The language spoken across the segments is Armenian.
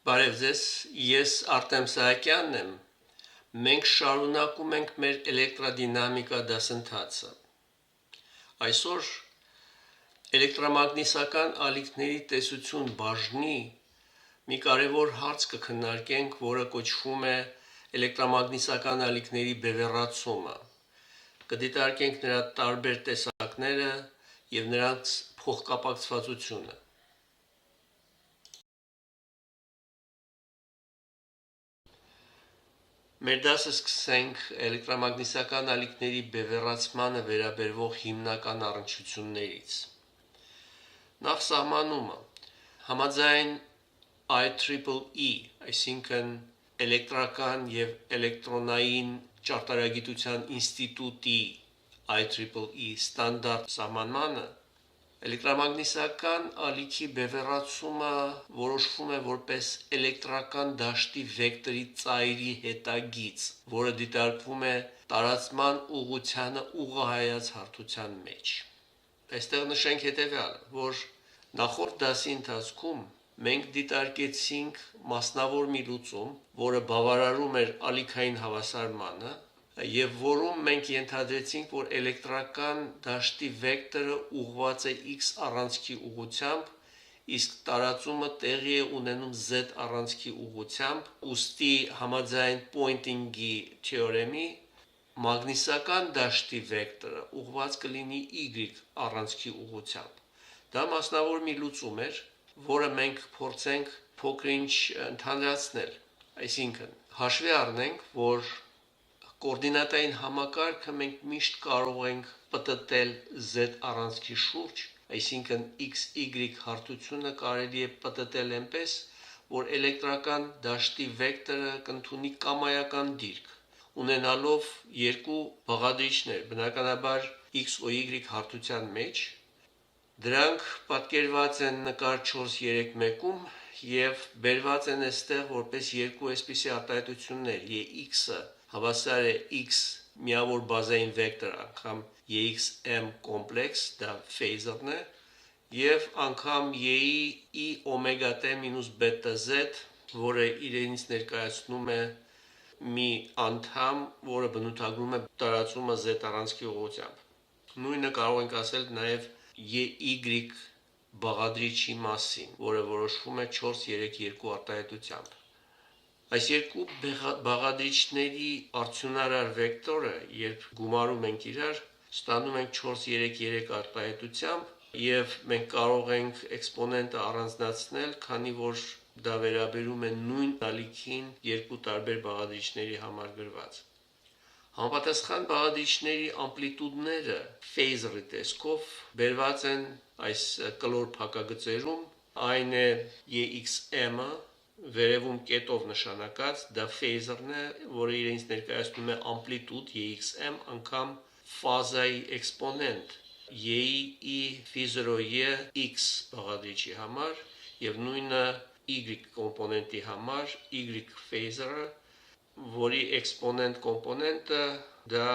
Բարև ձեզ, ես Արտեմ Սահակյանն եմ։ Մենք շարունակում ենք մեր էլեկտրադինամիկա դասընթացը։ Այսօր էլեկտրամագնիսական ալիքների տեսություն բաժնի մի կարևոր հարց կքննարկենք, որը կոչվում է էլեկտրամագնիսական ալիքների բևեռացումը։ Կդիտարկենք նրա տարբեր տեսակները եւ նրանց փոխկապակցվածությունը։ Մեր դասը սկսենք էլեկտրամագնիսական ալիքների բևեռացմանը վերաբերող հիմնական առնչություններից։ Նախ սահմանումը։ Համաձայն IEEE, այսինքն Էլեկտրական եւ էլեկտրոնային ճարտարագիտության ինստիտուտի IEEE ստանդարտ սահմանմանը, էլեկտրամագնիսական ալիքի բևեռացումը որոշվում է որպես էլեկտրական դաշտի վեկտորի ծայրի հետագիծ, որը դիտարկվում է տարածման ուղղությանը ուղղահայաց հարթության մեջ։ Այստեղ նշենք հետևյալը, որ նախորդ դասի ընթացքում մենք դիտարկեցինք մասնավոր մի լուծում, որը բավարարում էր ալիքային հավասարմանը, եւ որում մենք ենթադրեցինք, որ էլեկտրական դաշտի վեկտորը ուղղված է x առանցքի ուղղությամբ, իսկ տարածումը տեղի է ունենում z առանցքի ուղղությամբ, ուստի համաձայն Պոինտինգի թեորեմի մագնիսական դաշտի վեկտորը ուղղված կլինի y առանցքի ուղղությամբ։ Դա մասնավոր մի լուծում էր, որը մենք փորձենք փոքր-ինչ ընդհանրացնել, այսինքն հաշվի առնենք, որ կոորդինատային համակարգը մենք միշտ կարող ենք պտտել z առանցքի շուրջ, այսինքն x-y հարթությունը կարելի է պտտել այնպես, որ էլեկտրական դաշտի վեկտորը կընդունի կամայական դիրք, ունենալով երկու բաղադրիչներ, բնականաբար x ու y հարթության մեջ, դրանք պատկերված են նկար 4.3.1-ում եւ բերված են այստեղ որպես երկու այսպիսի արտահայտություններ, Ex-ը հավասար է x միավոր բազային վեկտոր անգամ EXM կոմպլեքս, դա ֆեյզերն է, եւ անգամ e օմեգա t մինուս բետա z, որը իրենից ներկայացնում է մի անդամ, որը բնութագրում է տարածումը z առանցքի ուղղությամբ։ Նույնը կարող ենք ասել նաեւ y բաղադրիչի մասին, որը որոշվում է 4-3-2 արտահայտությամբ։ Այս երկու բաղադրիչների արդյունարար վեկտորը, երբ գումարում ենք իրար, ստանում ենք 4-3-3 արտահայտությամբ եւ մենք կարող ենք էքսպոնենտը առանձնացնել, քանի որ դա վերաբերում է նույն ալիքին երկու տարբեր բաղադրիչների համար գրված։ Համապատասխան բաղադրիչների ամպլիտուդները ֆեյզերի տեսքով բերված են այս կլոր փակագծերում, այն է EXM-ը, վերևում կետով նշանակած, դա ֆեյզերն է, որը իրենից ներկայացնում է ամպլիտուդ EXM անգամ ֆազայի էքսպոնենտ e φ0e x բաղադրիչի համար եւ նույնը y կոմպոնենտի համար y ֆեյզերը, որի էքսպոնենտ կոմպոնենտը դա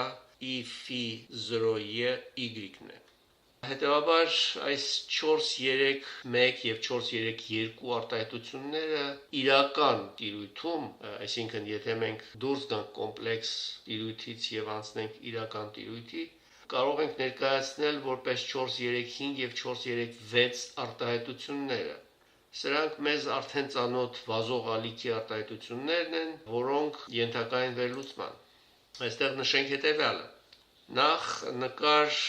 e φ0e y-ն է։ Հետևաբար այս 4-3-1 եւ 4-3-2 արտահայտությունները իրական տիրույթում, այսինքն եթե մենք դուրս գանք կոմպլեքս տիրույթից եւ անցնենք իրական տիրույթի, կարող ենք ներկայացնել որպես 4-3-5 եւ 4-3-6 արտահայտությունները։ Սրանք մեզ արդեն ծանոթ վազող ալիքի արտահայտություններն են, որոնք ենթակա են վերլուծման։ Այստեղ նշենք հետևյալը։ Նախ նկար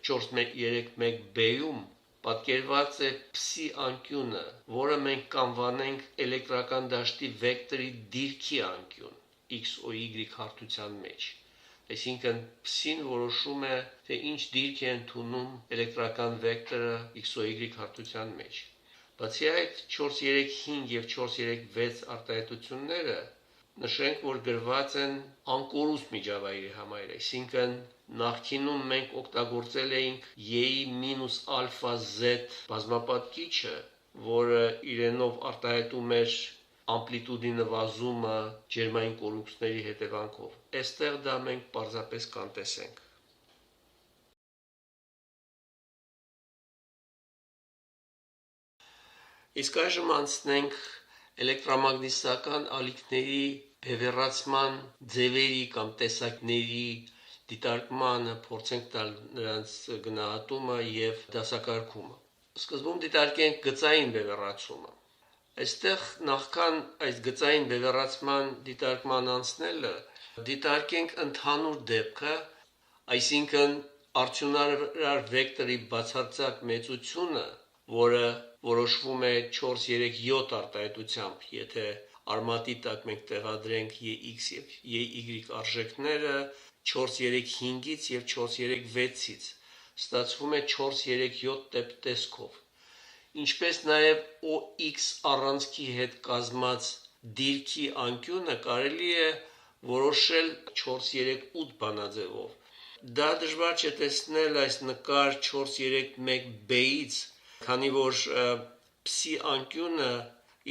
4-3-1b-ում պատկերված է փսի անկյունը, որը մենք կանվանենք էլեկտրական դաշտի վեկտորի դիրքի անկյուն x ու y հարթության մեջ։ Այսինքն փսին որոշում է, թե ինչ դիրք է ընդունում էլեկտրական վեկտորը x ու y հարթության մեջ։ Բացի այդ 4-3-5 եւ 4-3-6 արտահայտությունները նշենք, որ գրված են անկորուստ միջավայրի համար, այսինքն նախկինում մենք օգտագործել էինք e-α-z բազմապատկիչը, որը իրենով արտահայտում էր ամպլիտուդի նվազումը ջերմային կորուստների հետևանքով։ Այստեղ դա մենք պարզապես կանտեսենք։ Իսկ այժմ անցնենք էլեկտրամագնիսական ալիքների բևեռացման ձևերի կամ տեսակների դիտարկմանը, փորձենք տալ նրանց գնահատումը եւ դասակարգումը։ Սկզբում դիտարկենք գծային բևեռացումը։ Այստեղ նախքան այս գծային բևեռացման դիտարկման անցնելը դիտարկենք ընդհանուր դեպքը, այսինքն արդյունարար վեկտորի բացարձակ մեծությունը, որը որոշվում է 4-3-7 արտահայտությամբ, եթե արմատի տակ մենք տեղադրենք EX եւ EY արժեքները 4-3-5-ից եւ 4-3-6-ից, ստացվում է 4-3-7 տեսքով։ Ինչպես նաև OX առանցքի հետ կազմած դիրքի անկյունը կարելի է որոշել 4-3-8 բանաձևով։ Դա դժվար չէ տեսնել այս նկար 4-3-1B-ից, քանի որ ψ անկյունը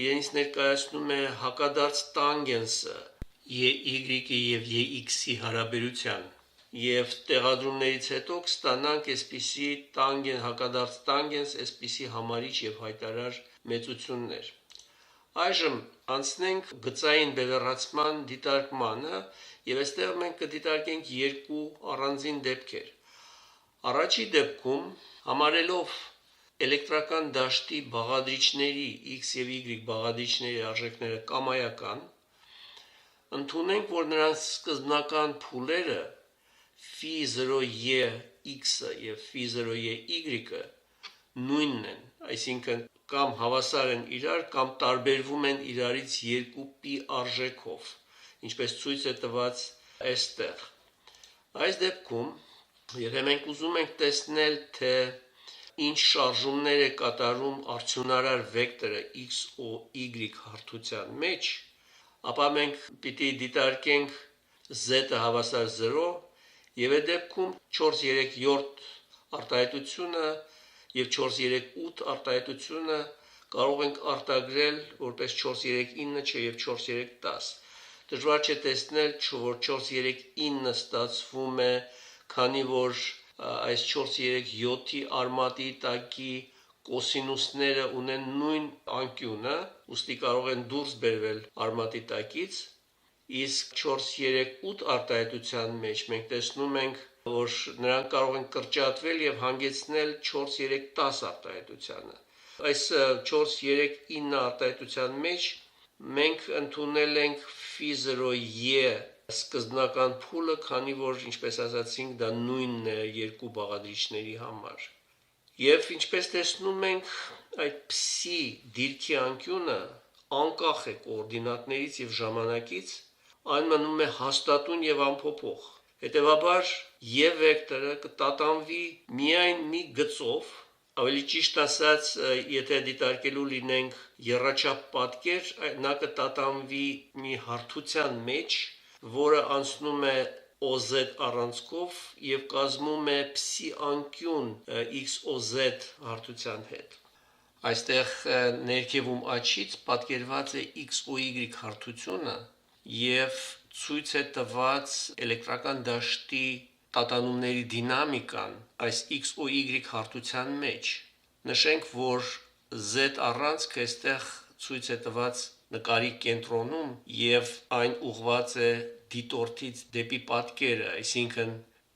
իրենից ներկայացնում է հակադարձ տանգենսը EY-ի եւ EX-ի հարաբերության, եւ տեղադրումներից հետո կստանանք այսպիսի հակադարձ տանգենս, այսպիսի համարիչ եւ հայտարար մեծություններ։ Այժմ անցնենք գծային բևեռացման դիտարկմանը, եւ այստեղ մենք կդիտարկենք երկու առանձին դեպքեր։ Առաջի դեպքում, համարելով էլեկտրական դաշտի բաղադրիչների X եւ Y բաղադրիչների արժեքները կամայական, ընդունենք, որ նրանց սկզբնական փուլերը Φ0e x-ը եւ Φ0e y-ը նույնն են, այսինքն կամ հավասար են իրար, կամ տարբերվում են իրարից 2π արժեքով, ինչպես ցույց է տված այստեղ։ Այս դեպքում, եթե մենք ուզում ենք տեսնել, թե ինչ շարժումներ է կատարում արդյունարար վեկտորը x ու y հարթության մեջ, ապա մենք պիտի դիտարկենք z-ը հավասար 0 եւ այդ դեպքում 4-3-7 արտահայտությունը եւ 4-3-8 արտահայտությունը կարող ենք արտագրել որպես 4-3-9 չէ եւ 4-3-10։ Դժվար չէ տեսնել, որ 4-3-9 ստացվում է, քանի որ այս 4-3-7-ի արմատի տակի կոսինուսները ունեն նույն անկյունը, ուստի կարող են դուրս բերվել արմատի տակից, իսկ 4-3-8 արտահայտության մեջ մենք տեսնում ենք, որ նրանք կարող են կրճատվել եւ հանգեցնել 4-3-10 արտահայտությանը։ Այս 4-3-9 արտահայտության մեջ մենք ընդունել ենք Φ0e սկզբնական փուլը, քանի որ, ինչպես ասացինք, դա նույնն է երկու բաղադրիչների համար։ Եվ ինչպես տեսնում ենք, այդ ψ դիրքի անկյունը անկախ է կոորդինատներից եւ ժամանակից, այն մնում է հաստատուն եւ անփոփոխ։ Հետևաբար եւ վեկտորը կտատանվի միայն մի գծով, ավելի ճիշտ ասած, եթե դիտարկելու լինենք եռաչափ պատկեր, նա կտատանվի մի հարթության մեջ, որը անցնում է OZ առանցքով եւ կազմում է ψ անկյուն XOZ հարթության հետ։ Այստեղ ներքևում աչից պատկերված է X ու Y հարթությունը եւ ցույց է տված էլեկտրական դաշտի տատանումների դինամիկան այս X ու Y հարթության մեջ։ Նշենք, որ Z առանցքը այստեղ ցույց է տված նկարի կենտրոնում եւ այն ուղղված է դիտորդից դեպի պատկերը, այսինքն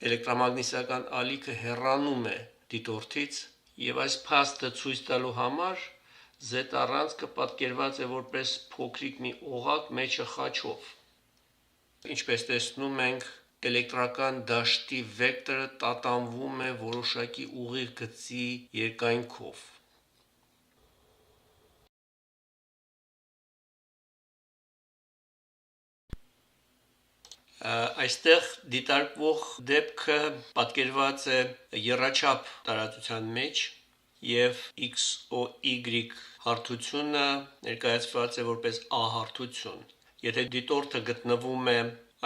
էլեկտրամագնիսական ալիքը հեռանում է դիտորդից եւ այս փաստը ցույց տալու համար Z առանցքը պատկերված է որպես փոքրիկ մի օղակ մեջը խաչով։ Ինչպես տեսնում ենք, էլեկտրական դաշտի վեկտորը տատանվում է որոշակի ուղիղ գծի երկայնքով։ Այստեղ դիտարկվող դեպքը պատկերված է եռաչափ տարածության մեջ եւ X ու Y հարթությունը ներկայացված է որպես A հարթություն։ Եթե դիտորդը գտնվում է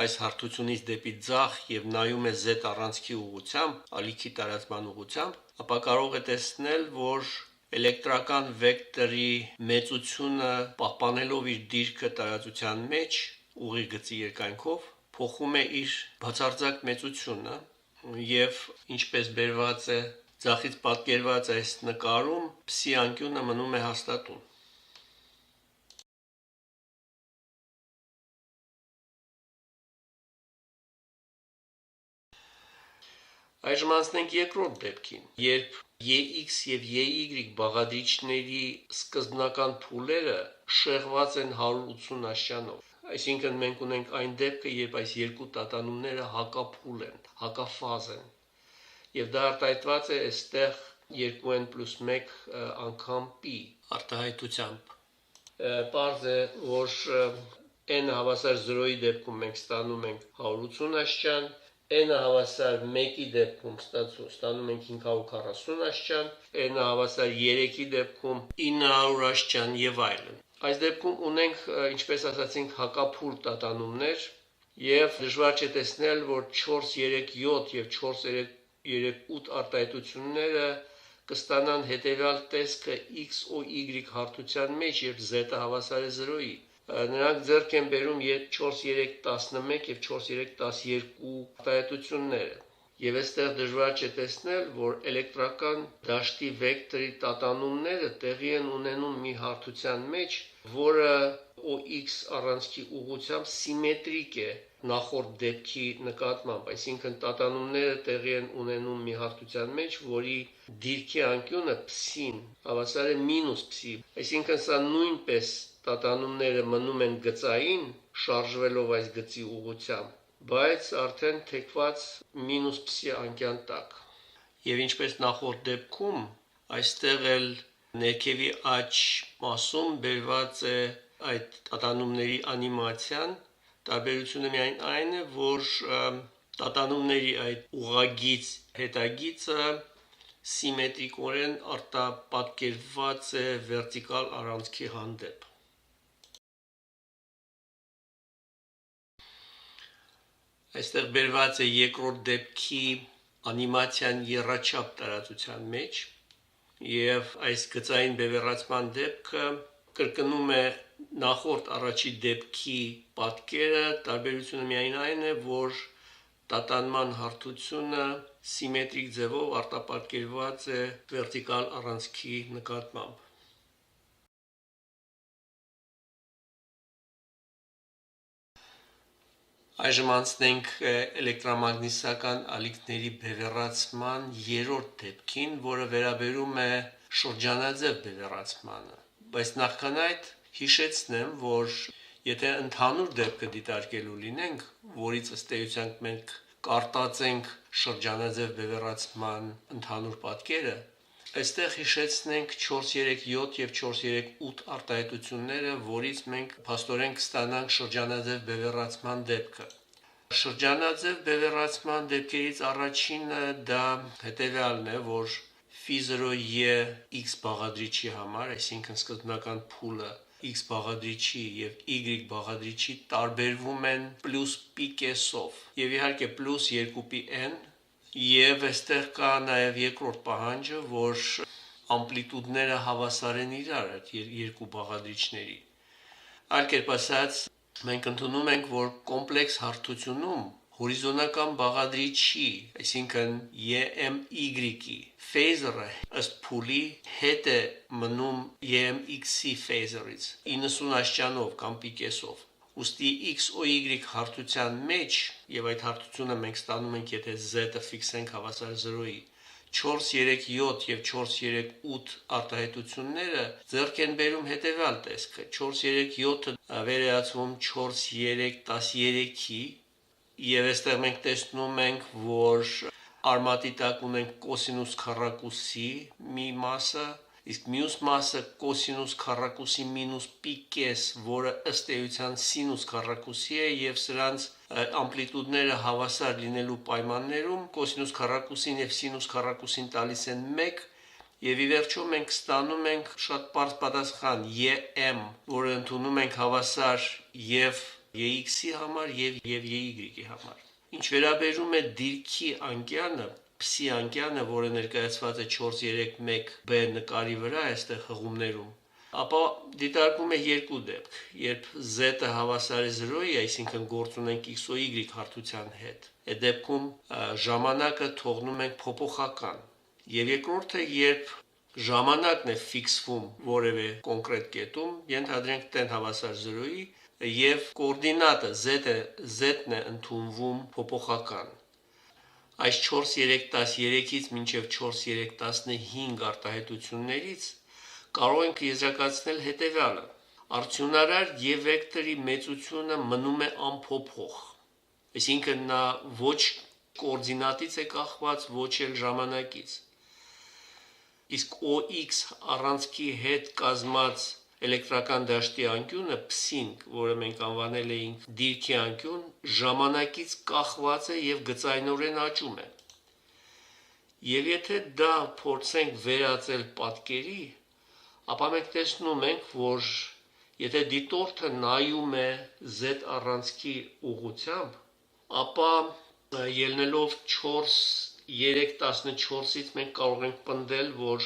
այս հարթությունից դեպի ձախ եւ նայում է Z առանցքի ուղղությամբ, ալիքի տարածման ուղղությամբ, ապա կարող է տեսնել, որ էլեկտրական վեկտորի մեծությունը պահպանելով իր դիրքը տարածության մեջ ուղիղ գծի երկայնքով փոխում է իր բացարձակ մեծությունը եւ ինչպես բերված է ձախից պատկերված այս նկարում, ψ անկյունը մնում է հաստատուն։ Այժմ անցնենք երկրորդ դեպքին, երբ EX եւ EY բաղադրիչների սկզբնական փուլերը շեղված են 180 աշյանով։ Այսինքն մենք ունենք այն դեպքը, երբ այս երկու տատանումները հակափուլ են, հակաֆազ են։ Եվ դա արտահայտված է այստեղ 2n+1 անգամ π արտահայտությամբ։ Պարզ է, որ n հավասար 0-ի դեպքում մենք ստանում ենք 180 աշճան, n հավասար 1-ի դեպքում ստանում ենք 540 աշճան, n հավասար 3-ի դեպքում 900 աշճան եւ այլն։ Այս դեպքում ունենք, ինչպես ասացինք, հակափուլ տատանումներ եւ դժվար չէ տեսնել, որ 437 եւ 438 արտահայտությունները կստանան հետեւյալ տեսքը x o y հարթության մեջ, երբ z-ը հավասար է 0-ի։ Նրանք ձեռք են բերում 4-3-11 եւ 4-3-12 արտահայտությունները։ Եվ այստեղ դժվար չէ տեսնել, որ էլեկտրական դաշտի վեկտորի տատանումները տեղի են ունենում մի հարթության մեջ, որը OX առանցքի ուղղությամբ սիմետրիկ է նախորդ դեպքի նկատմամբ, այսինքն տատանումները տեղի են ունենում մի հարթության մեջ, որի դիրքի անկյունը փսին հավասար է -փսի, այսինքն սա նույնպես տատանումները մնում են գծային, շարժվելով այս գծի ուղղությամբ, բայց արդեն թեքված -փսի անկյան տակ։ Եվ ինչպես նախորդ դեպքում, այստեղ էլ ներքևի աջ մասում բերված է այդ տատանումների անիմացիան, տարբերությունը միայն այն է, որ տատանումների այդ ուղղագիծ հետագիծը սիմետրիկորեն արտապատկերված է վերտիկալ առանցքի հանդեպ։ Այստեղ բերված է երկրորդ դեպքի անիմացիան եռաչափ տարածության մեջ, եւ այս գծային բևեռացման դեպքը կրկնում է նախորդ առաջի դեպքի պատկերը, տարբերությունը միայն այն է, որ տատանման հարթությունը սիմետրիկ ձևով արտապատկերված է վերտիկալ առանցքի նկատմամբ։ Այժմ անցնենք էլեկտրամագնիսական ալիքների բևեռացման երրորդ դեպքին, որը վերաբերում է շրջանաձև բևեռացմանը։ Բայց նախքան այդ հիշեցնեմ, որ եթե ընդհանուր դեպքը դիտարկելու լինենք, որից ըստ էության մենք կարտածենք շրջանաձև բևեռացման ընդհանուր պատկերը, այստեղ հիշեցնենք 437 եւ 438 արտահայտությունները, որից մենք փաստորեն կստանանք շրջանաձև բևեռացման դեպքը։ Շրջանաձև բևեռացման դեպքերից առաջինը դա հետեւյալն է, որ φ0e x բաղադրիչի համար, այսինքն սկզբնական փուլը x բաղադրիչի եւ y բաղադրիչի տարբերվում են +π կեսով, եւ իհարկե +2πn, եւ այստեղ կա նաեւ երկրորդ պահանջը, որ ամպլիտուդները հավասար են իրար այդ երկու բաղադրիչների։ Այլ կերպ ասած, մենք ընդունում ենք, որ կոմպլեքս հարթությունում հորիզոնական բաղադրիչի, այսինքն EMY-ի ֆեյզերը ըստ փուլի հետ է մնում EMX-ի ֆեյզերից 90 աշճանով կամ պիկեսով։ Ուստի XOY հարթության մեջ, եւ այդ հարթությունը մենք ստանում ենք, եթե Z-ը ֆիքսենք հավասար 0-ի, 437 եւ 438 արտահայտությունները ձեռք են բերում հետեւյալ տեսքը. 437-ը վերածվում 4-3-13-ի, եւ այստեղ մենք տեսնում ենք, որ արմատի տակ ունենք կոսինուս քառակուսի մի մասը, իսկ մյուս մասը կոսինուս քառակուսի մինուս π կես, որը ըստ էության սինուս քառակուսի է, եւ սրանց ամպլիտուդները հավասար լինելու պայմաններում կոսինուս քառակուսին եւ սինուս քառակուսին տալիս են 1, եւ ի վերջո մենք ստանում ենք շատ պարզ պատասխան EM, որը ընդունում ենք հավասար եւ EX-ի համար եւ EY-ի համար։ Ինչ վերաբերում է դիրքի անկյանը, փսի անկյանը, որը ներկայացված է 431b նկարի վրա այստեղ հղումներում, ապա դիտարկվում է երկու դեպք, երբ z-ը հավասար է 0-ի, այսինքն գործ ունենք x-y հարթության հետ, այդ դեպքում ժամանակը թողնում ենք փոփոխական, եւ երկրորդը, երբ ժամանակն է ֆիքսվում որևէ կոնկրետ կետում, ենթադրենք t-ն հավասար 0-ի, եւ կոորդինատը z-ն է ընդունվում փոփոխական։ Այս 4-3-13-ից մինչև 4-3-15 արտահայտություններից կարող ենք եզրակացնել հետևյալը. արդյունարար եւ վեկտորի մեծությունը մնում է անփոփոխ, այսինքն նա ոչ կոորդինատից է կախված, ոչ էլ ժամանակից։ Իսկ OX առանցքի հետ կազմած էլեկտրական դաշտի անկյունը փսին, որը մենք անվանել էինք դիրքի անկյուն, ժամանակից կախված է եւ գծայնորեն աճում է։ Եվ եթե դա փորձենք վերածել պատկերի, ապա մենք տեսնում ենք, որ եթե դիտորդը նայում է Z առանցքի ուղղությամբ, ապա ելնելով 4-3-14-ից մենք կարող ենք պնդել, որ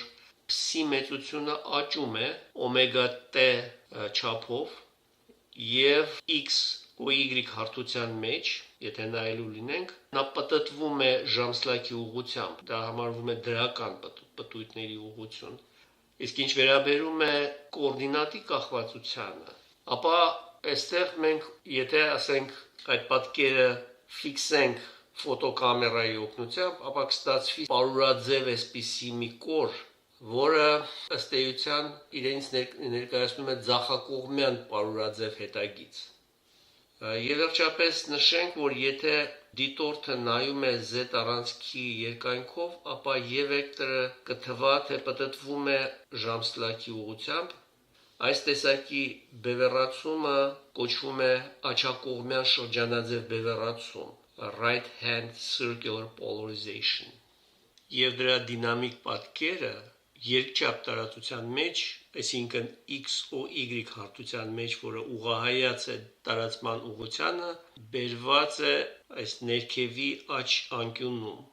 փսի մեծությունը աճում է օմեգա t չափով եւ x ու y հարթության մեջ, եթե նայելու լինենք, նա պտտվում է ժամսլաքի ուղղությամբ, դա համարվում է դրական պտույտների ուղղություն։ Իսկ ինչ վերաբերում է կոորդինատի կախվածությանը, ապա այստեղ մենք, եթե ասենք այդ պատկերը ֆիքսենք ֆոտոկամերայի օգնությամբ, ապա կստացվի պարուրաձև այսպիսի մի կոր, որը ըստ էության իրենից ներկայացնում է ձախակողմյան պարուրաձև հետագիծ։ Եվ վերջապես նշենք, որ եթե դիտորդը նայում է Z առանցքի երկայնքով, ապա Y վեկտորը կթվա, թե պտտվում է ժամսլաքի ուղղությամբ, այս տեսակի բևեռացումը կոչվում է աջակողմյան շրջանաձև բևեռացում, right hand circular polarization։ Եվ դրա դինամիկ պատկերը երկչափ տարածության մեջ, այսինքն x ու y հարթության մեջ, որը ուղղահայաց է տարածման ուղղությանը, բերված է այս ներքևի աջ անկյունում։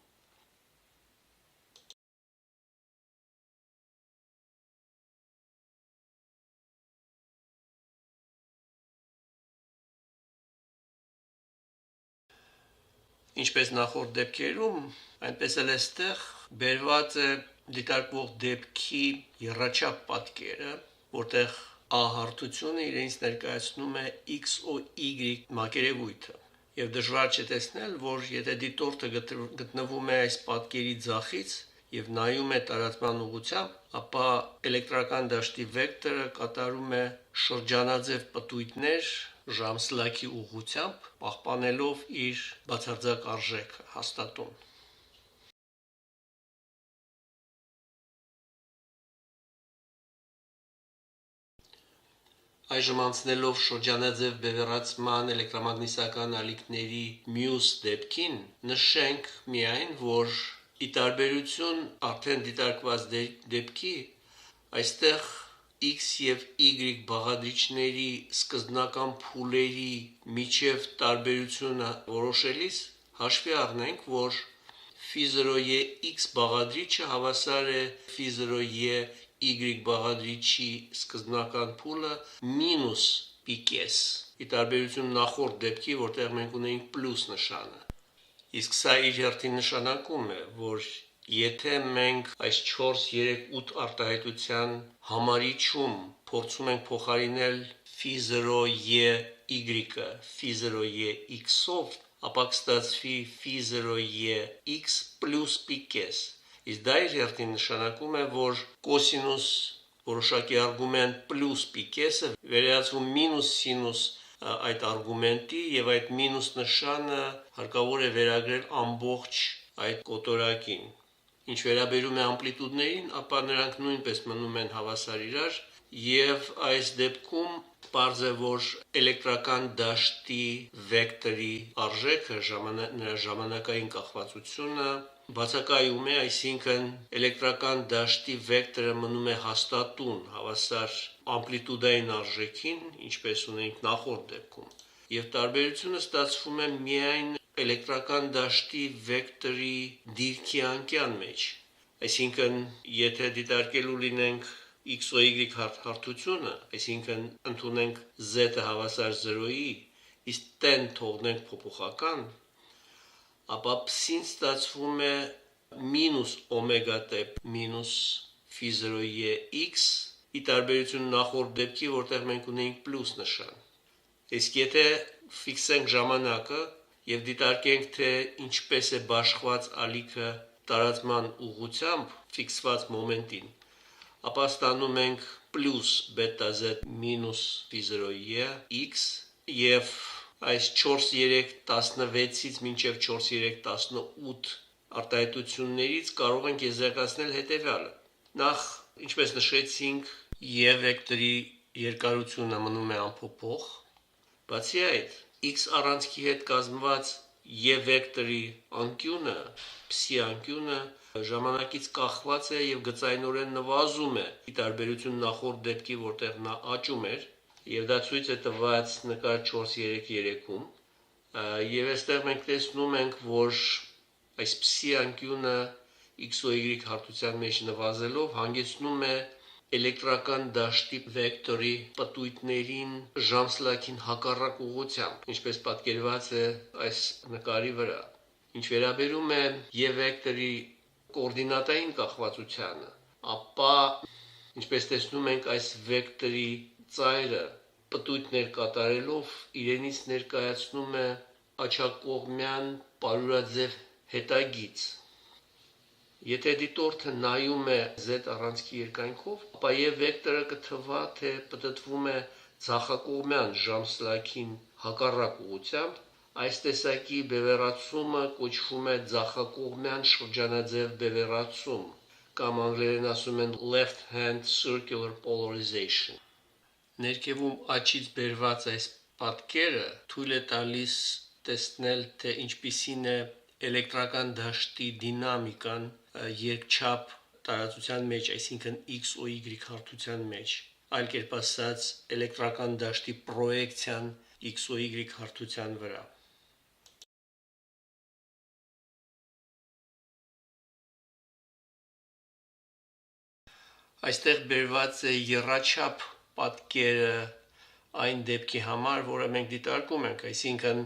Ինչպես նախորդ դեպքերում, այնպես էլ այստեղ բերված է դիտարկվող դեպքի եռաչափ պատկերը, որտեղ A հարթությունը իրենից ներկայացնում է x ու y մակերևույթը։ Եվ դժվար չէ տեսնել, որ եթե դիտորդը գտնվում է այս պատկերի ձախից եւ նայում է տարածման ուղղությամբ, ապա էլեկտրական դաշտի վեկտորը կատարում է շրջանաձև պտույտներ ժամսլաքի ուղղությամբ, պահպանելով իր բացարձակ արժեքը հաստատուն։ Այժմ անցնելով շրջանաձև բևեռացման էլեկտրամագնիսական ալիքների մյուս դեպքին, նշենք միայն, որ ի տարբերություն արդեն դիտարկված դեպքի, այստեղ x եւ y բաղադրիչների սկզբնական փուլերի միջև տարբերությունը որոշելիս հաշվի առնենք, որ φ0e x բաղադրիչը հավասար է φ0e y բաղադրիչի սկզբնական փուլը մինուս π-կես, ի տարբերություն նախորդ դեպքի, որտեղ մենք ունեինք պլյուս նշանը։ Իսկ սա իր հերթին նշանակում է, որ եթե մենք այս 4-3-8 արտահայտության համարիչում փորձում ենք փոխարինել φ0e y-ը φ0e x-ով, ապա կստացվի φ0e x պլյուս π-կես։ Իսկ դա իր հերթին նշանակում է, որ կոսինուս որոշակի արգումենտ պլյուս π-կեսը վերածվում մինուս սինուս այդ արգումենտի եւ այդ մինուս նշանը հարկավոր է վերագրել ամբողջ այդ կոտորակին։ Ինչ վերաբերում է ամպլիտուդներին, ապա նրանք նույնպես մնում են հավասար իրար եւ այս դեպքում պարզ է, որ էլեկտրական դաշտի վեկտորի արժեքը նրա ժամանակային կախվածությունը բացակայում է, այսինքն էլեկտրական դաշտի վեկտորը մնում է հաստատուն հավասար ամպլիտուդային արժեքին, ինչպես ունենք նախորդ դեպքում, եւ տարբերությունը ստացվում է միայն էլեկտրական դաշտի վեկտորի դիրքի անկյան մեջ, այսինքն եթե դիտարկելու լինենք x ու y հարթությունը, այսինքն ընդունենք z-ը հավասար 0-ի, իսկ t-ն թողնենք փոփոխական, ապա փսին ստացվում է մինուս օմեգա t մինուս φ0e x, ի տարբերություն նախորդ դեպքի, որտեղ մենք ունեինք պլյուս նշան։ Իսկ եթե ֆիքսենք ժամանակը եւ դիտարկենք, թե ինչպես է բաշխված ալիքը տարածման ուղղությամբ ֆիքսված մոմենտին, ապա ստանում ենք պլյուս բետա z մինուս phi0e x եւ այս 4,3,16-ից մինչև 4,3,18 արտահայտություններից կարող ենք եզրակացնել հետևյալը. Նախ, ինչպես նշեցինք, e վեկտորի երկարությունը մնում է անփոփոխ, բացի այդ, x առանցքի հետ կազմված e վեկտորի անկյունը, psi անկյունը ժամանակից կախված է եւ գծայնորեն նվազում է, ի տարբերություն նախորդ դեպքի, որտեղ նա աճում էր, եւ դա ցույց է տված նկար 4.3.3-ում, եւ այստեղ մենք տեսնում ենք, որ այս psi անկյունը x ու y հարթության մեջ նվազելով հանգեցնում է էլեկտրական դաշտի վեկտորի պտույտներին ժամսլաքին հակառակ ուղղությամբ, ինչպես պատկերված է այս նկարի վրա։ Ինչ վերաբերում է e վեկտորի կոորդինատային կախվածությանը, ապա ինչպես տեսնում ենք, այս վեկտորի ծայրը պտույտներ կատարելով իրենից ներկայացնում է աջակողմյան պարուրաձև հետագիծ։ Եթե դիտորդը նայում է z առանցքի երկայնքով, ապա e վեկտորը կթվա, թե պտտվում է ձախակողմյան ժամսլաքին հակառակ ուղղությամբ, այս տեսակի բևեռացումը կոչվում է ձախակողմյան շրջանաձև բևեռացում, կամ անգլերեն ասում են left hand circular polarization։ Ներքևում աչից բերված այս պատկերը թույլ է տալիս տեսնել, թե ինչպիսին է էլեկտրական դաշտի դինամիկան երկչափ տարածության մեջ, այսինքն x ու y հարթության մեջ, այլ կերպ ասած, էլեկտրական դաշտի պրոյեկցիան x ու y հարթության վրա։ Այստեղ բերված է եռաչափ պատկերը այն դեպքի համար, որը մենք դիտարկում ենք, այսինքն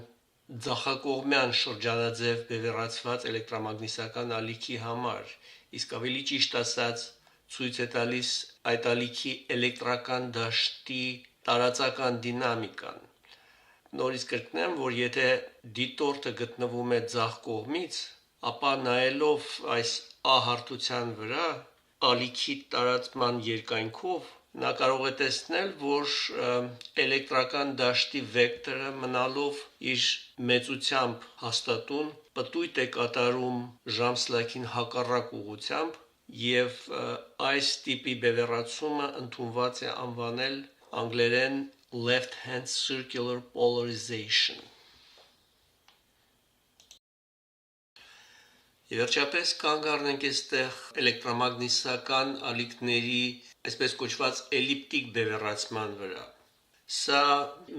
ձախակողմյան շրջանաձև բևեռացված էլեկտրամագնիսական ալիքի համար, իսկ ավելի ճիշտ ասած, ցույց է տալիս այդ ալիքի էլեկտրական դաշտի տարածական դինամիկան։ Նորից կրկնեմ, որ եթե դիտորդը գտնվում է ձախ կողմից, ապա նայելով այս A հարթության վրա, ալիքի տարածման երկայնքով, նա կարող է տեսնել, որ էլեկտրական դաշտի վեկտորը մնալով իր մեծությամբ հաստատուն պտույտ է կատարում ժամսլաքին հակառակ ուղղությամբ եւ այս տիպի բևեռացումը ընդունված է անվանել անգլերեն left hand circular polarization։ Վերջապես կանգ առնենք այստեղ էլեկտրամագնիսական ալիքների այսպես կոչված էլիպտիկ բևեռացման վրա։ Սա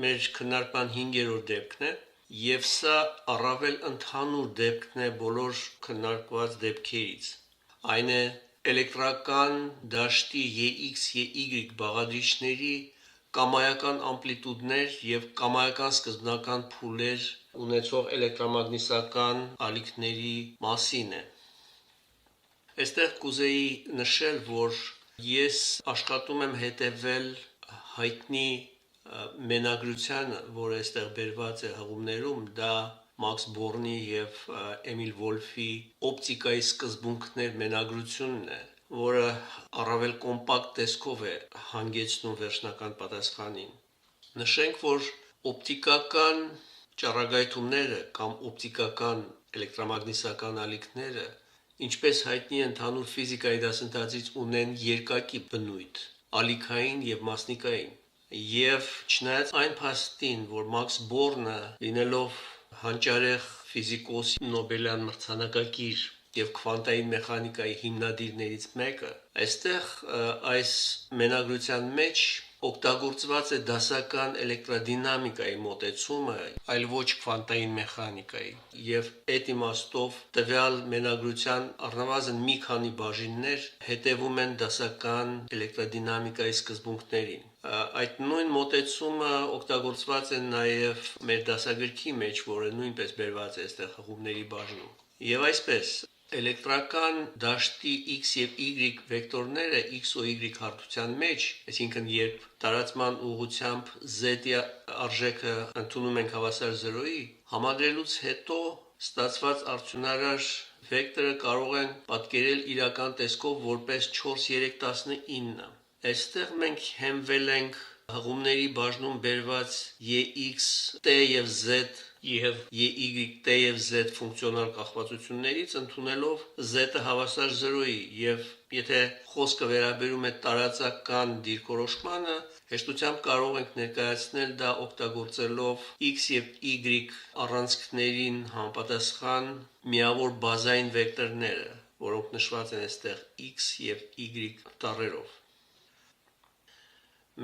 մեր քննարկման 5-րդ դեպքն է եւ սա առավել ընդհանուր դեպքն է բոլոր քննարկված դեպքերից։ Այն է էլեկտրական դաշտի EX, EY բաղադրիչների կամայական ամպլիտուդներ եւ կամայական սկզբնական փուլեր ունեցող էլեկտրամագնիսական ալիքների մասին է։ Այստեղ կուզեի նշել, որ ես աշխատում եմ հետևել հայտնի մենագրությանը, որը այստեղ բերված է հղումներում, դա Մաքս Բորնի եւ Էմիլ Վոլֆի օպտիկայի սկզբունքներ մենագրությունն է, որը առավել կոմպակտ տեսքով է հանգեցնում վերջնական պատասխանին։ Նշենք, որ օպտիկական ճառագայթումները կամ օպտիկական էլեկտրամագնիսական ալիքները, ինչպես հայտնի է ընդհանուր ֆիզիկայի դասընթացից, ունեն երկակի բնույթ՝ ալիքային եւ մասնիկային։ Եվ չնայած այն փաստին, որ Մաքս Բորնը լինելով հանճարեղ ֆիզիկոս Նոբելյան մրցանակակիր եւ քվանտային մեխանիկայի հիմնադիրներից մեկը, այստեղ այս մենագրության մեջ օգտագործված է դասական էլեկտրադինամիկայի մոտեցումը, այլ ոչ քվանտային մեխանիկայի, եւ այդ իմաստով տվյալ մենագրության առնվազն մի քանի բաժիններ հետևում են դասական էլեկտրադինամիկայի սկզբունքներին։ Այդ նույն մոտեցումը օգտագործված է նաեւ մեր դասագրքի մեջ, որը նույնպես բերված է այստեղ հղումների բաժնում։ Եվ այսպես, Էլեկտրական դաշտի x եւ y վեկտորները x ու y հարթության մեջ, այսինքն երբ տարածման ուղղությամբ z-ի արժեքը ընդունում ենք հավասար 0-ի, համադրելուց հետո ստացված արդյունարար վեկտորը կարող են պատկերել իրական տեսքով որպես 4,3,19։ Այստեղ մենք հենվել ենք հղումների բաժնում բերված EX, T եւ Z եւ EY, T եւ Z ֆունկցիոնալ կախվածություններից ընդունելով Z-ը հավասար 0-ի եւ եթե խոսքը վերաբերում է տարածական դիրքորոշմանը, հեշտությամբ կարող ենք ներկայացնել դա օգտագործելով X եւ Y առանցքներին համապատասխան միավոր բազային վեկտորները, որոնք նշված են այստեղ X եւ Y տառերով։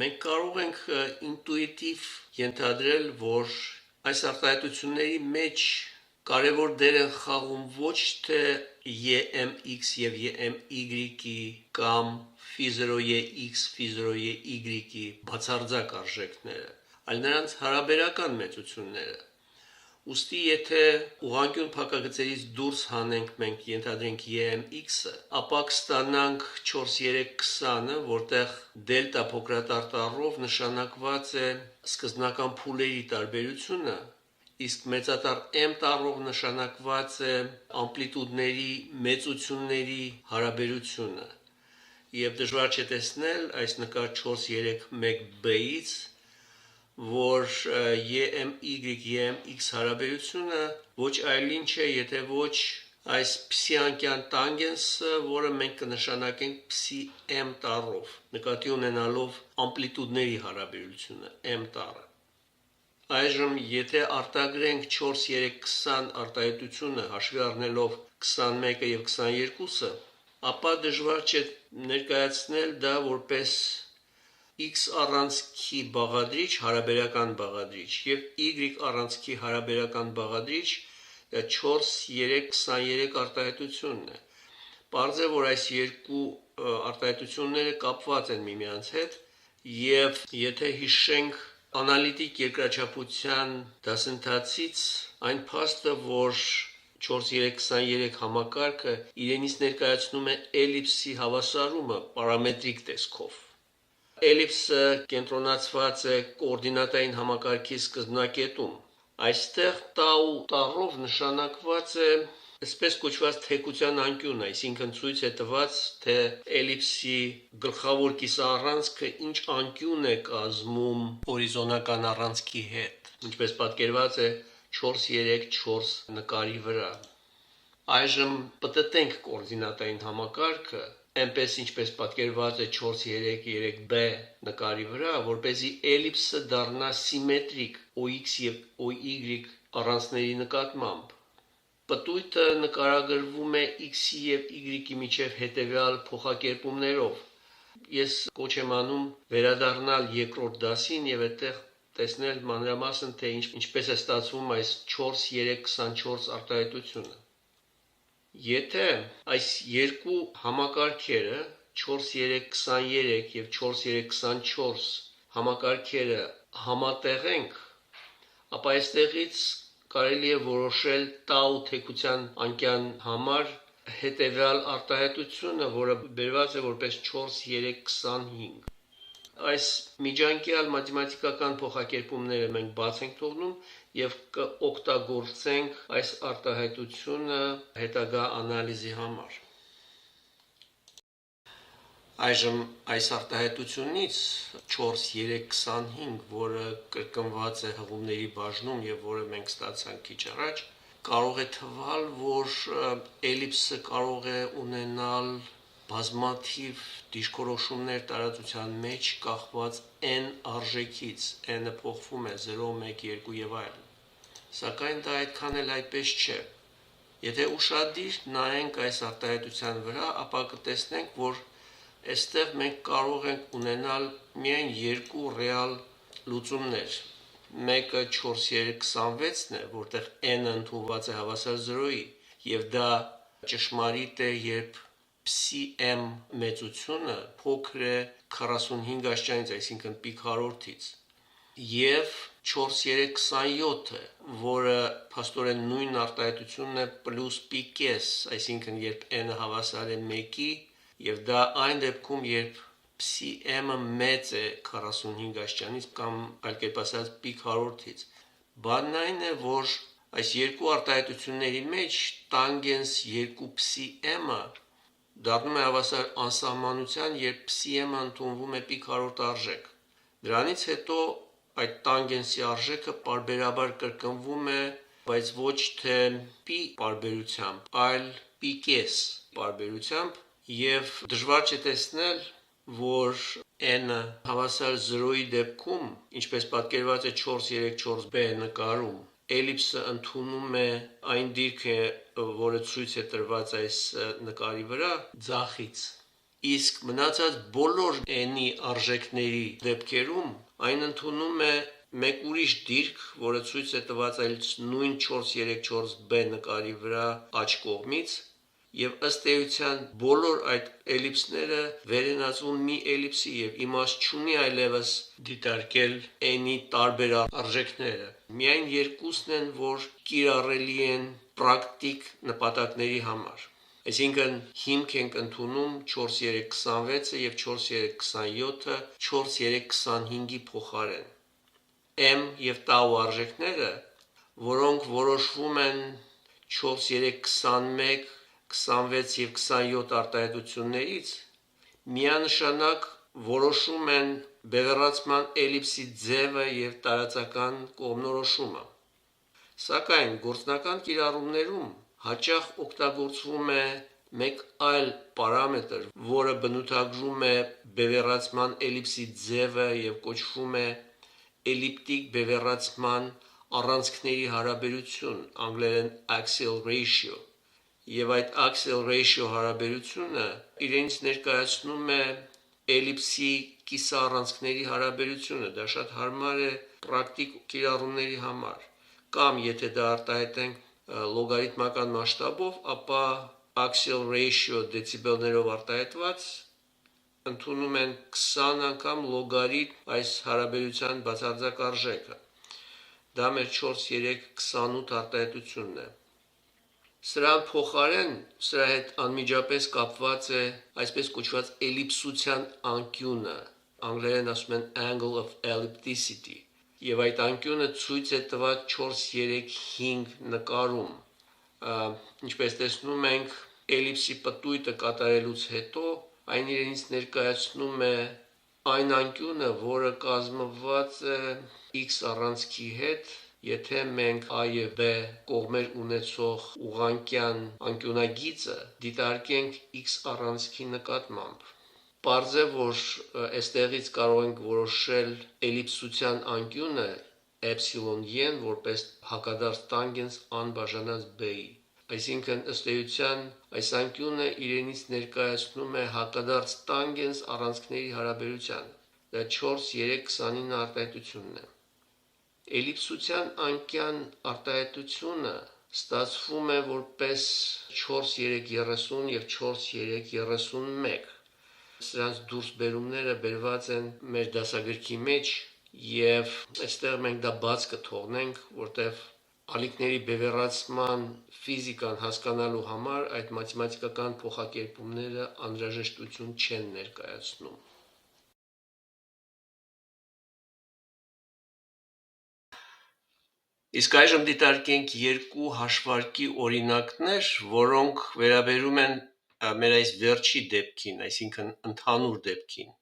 Մենք կարող ենք ինտուիտիվ ենթադրել, որ այս արտահայտությունների մեջ կարևոր դեր են խաղում ոչ թե EMX եւ EMY-ի կամ φ0EX, φ0EY-ի բացարձակ արժեքները, այլ նրանց հարաբերական մեծությունները։ Ուստի եթե ուղղանկյուն փակագծերից դուրս հանենք մենք ենթադրենք EMX-ը, ապա կստանանք 4,3,20-ը, որտեղ դելտա փոքրատառ տառով նշանակված է սկզբնական փուլերի տարբերությունը, իսկ մեծատառ M տառով նշանակված է ամպլիտուդների մեծությունների հարաբերությունը։ Եվ դժվար չէ տեսնել այս նկար 4,3,1b-ից, որ EMY-EMX հարաբերությունը ոչ այլ ինչ է, եթե ոչ այս փսիանկյան տանգենսը, որը մենք կնշանակենք փսի-M տառով, նկատի ունենալով ամպլիտուդների հարաբերությունը M տառը։ Այժմ եթե արտագրենք 4,3,20 արտահայտությունը հաշվի առնելով 21-ը եւ 22-ը, ապա դժվար չէ ներկայացնել դա որպես X առանցքի բաղադրիչ, հարաբերական բաղադրիչ եւ Y առանցքի հարաբերական բաղադրիչ 4,3,23 արտահայտությունն է։ Պարզ է, որ այս երկու արտահայտությունները կապված են միմյանց հետ եւ եթե հիշենք անալիտիկ երկրաչափության դասընթացից այն փաստը, որ 4,3,23 համակարգը իրենից ներկայացնում է էլիպսի հավասարումը պարամետրիկ տեսքով։ Էլիպսը կենտրոնացված է կոորդինատային համակարգի սկզբնակետում։ Այստեղ տau տառով նշանակված է այսպես կոչված թեկության անկյունը, այսինքն ցույց է տված, թե էլիպսի գլխավոր կիսաառանցքը ինչ անկյուն է կազմում հորիզոնական առանցքի հետ, ինչպես պատկերված է 4,3,4 նկարի վրա։ Այժմ պատտենք կոորդինատային համակարգը այնպես ինչպես պատկերված է 4,3,3b նկարի վրա, որպեսզի էլիպսը դառնա սիմետրիկ OX եւ OY առանցքների նկատմամբ։ Պտույտը նկարագրվում է X-ի եւ Y-ի միջև հետեւյալ փոխակերպումներով։ Ես կոչ եմ անում վերադառնալ երկրորդ դասին եւ այդտեղ տեսնել մանրամասն թե ինչպես է ստացվում այս 4,3,24 արտահայտությունը։ Եթե այս երկու համակարգերը 4,3,23 եւ 4,3,24 համակարգերը համատեղենք, ապա այստեղից կարելի է որոշել տau թեկության անկյան համար հետեւյալ արտահայտությունը, որը բերված է որպես 4,3,25։ Այս միջանկյալ մաթեմատիկական փոխակերպումները մենք բաց ենք թողնում եւ կօգտագործենք այս արտահայտությունը հետագա անալիզի համար։ Այժմ այս արտահայտությունից 4,3,25, որը կրկնված է հղումների բաժնում եւ որը մենք ստացանք քիչ առաջ, կարող է թվալ, որ էլիպսը կարող է ունենալ բազմաթիվ դիրքորոշումներ տարածության մեջ կախված n արժեքից, n-ը փոխվում է 0, 1, 2 եւ այլն։ Սակայն դա այդքան էլ այդպես չէ։ Եթե ուշադիր նայենք այս արտահայտության վրա, ապա կտեսնենք, որ այստեղ մենք կարող ենք ունենալ միայն երկու ռեալ լուծումներ։ Մեկը 4,3,26-ն է, որտեղ n-ը ընդունված է հավասար 0-ի, եւ դա ճշմարիտ է, երբ ψm մեծությունը փոքր է 45 աշճանից, այսինքն պիկ հարորդից։ եւ 4.327-ը, որը փաստորեն նույն արտահայտությունն է պլյուս պիկես, այսինքն երբ n-ը հավասար է 1-ի եւ դա այն դեպքում, երբ psi m-ը մեծ է 45 աստիճանից կամ այլ կերպ ասած պիկ 100-ից։ Բանն այն է, որ այս երկու արտահայտությունների մեջ տանգենս 2 psi m-ը դառնում է հավասար անսահմանության, երբ psi m-ը ընդունվում է պիկ 100 արժեք։ Դրանից հետո այդ տանգենսի արժեքը պարբերաբար կրկնվում է, բայց ոչ թե π պարբերությամբ, այլ π-կես պարբերությամբ, եւ դժվար չէ տեսնել, որ n-ը հավասար 0-ի դեպքում, ինչպես պատկերված է 434b նկարում, էլիպսը ընդունում է այն դիրքը, որը ցույց է տրված այս նկարի վրա, ձախից։ Իսկ մնացած բոլոր n-ի արժեքների դեպքերում այն ընդունում է մեկ ուրիշ դիրք, որը ցույց է տված այլ նույն 434b նկարի վրա աջ կողմից, եւ ըստ էության բոլոր այդ էլիպսները վերենացվում մի էլիպսի եւ իմաստ չունի այլևս դիտարկել n-ի տարբեր արժեքները։ Միայն երկուսն են, որ կիրառելի են պրակտիկ նպատակների համար։ Այսինքն հիմք ենք ընդունում 4.326-ը եւ 4.327-ը 4.325-ի փոխարեն։ M եւ tau արժեքները, որոնք որոշվում են 4.321, 26 եւ 27 արտահայտություններից, միանշանակ որոշում են բևեռացման էլիպսի ձևը եւ տարածական կողմնորոշումը։ Սակայն գործնական կիրառումներում հաճախ օգտագործվում է մեկ այլ պարամետր, որը բնութագրում է բևեռացման էլիպսի ձևը եւ կոչվում է էլիպտիկ բևեռացման առանցքների հարաբերություն, անգլերեն axial ratio, եւ այդ axial ratio հարաբերությունը իրենից ներկայացնում է էլիպսի կիսաառանցքների հարաբերությունը, դա շատ հարմար է պրակտիկ կիրառումների համար, կամ եթե դա արտահայտենք լոգարիթմական մասշտաբով, ապա axial ratio դեցիբելներով արտահայտված ընդունում են 20 անգամ լոգարիթմ այս հարաբերության բացարձակ արժեքը։ Դա մեր 4.328 արտահայտությունն է։ Սրան փոխարեն սրա հետ անմիջապես կապված է այսպես կոչված էլիպսության անկյունը, անգլերեն ասում են angle of ellipticity, եւ այդ անկյունը ցույց է տված 4.3.5 նկարում։ Ինչպես տեսնում ենք, էլիպսի պտույտը կատարելուց հետո այն իրենից ներկայացնում է այն անկյունը, որը կազմված է x առանցքի հետ, եթե մենք a եւ b կողմեր ունեցող ուղղանկյան անկյունագիծը դիտարկենք x առանցքի նկատմամբ։ Պարզ է, որ այստեղից կարող ենք որոշել էլիպսության անկյունը ε-ն որպես հակադարձ տանգենս անբաժանած b-ի։ Այսինքն ըստ էության այս անկյունը իրենից ներկայացնում է հակադարձ տանգենս առանցքների հարաբերության։ Դա 4.329 արտահայտությունն է։ Էլիպսության անկյան արտահայտությունը ստացվում է որպես 4.330 եւ 4.331։ Սրանց դուրս բերումները բերված են մեր դասագրքի մեջ եւ այստեղ մենք դա բաց կթողնենք, որտեղ ալիքների բևեռացման ֆիզիկան հասկանալու համար այդ մաթեմատիկական փոխակերպումները անհրաժեշտություն չեն ներկայացնում։ Իսկ այժմ դիտարկենք երկու հաշվարկի օրինակներ, որոնք վերաբերում են մեր այս վերջի դեպքին, այսինքն ընդհանուր դեպքին։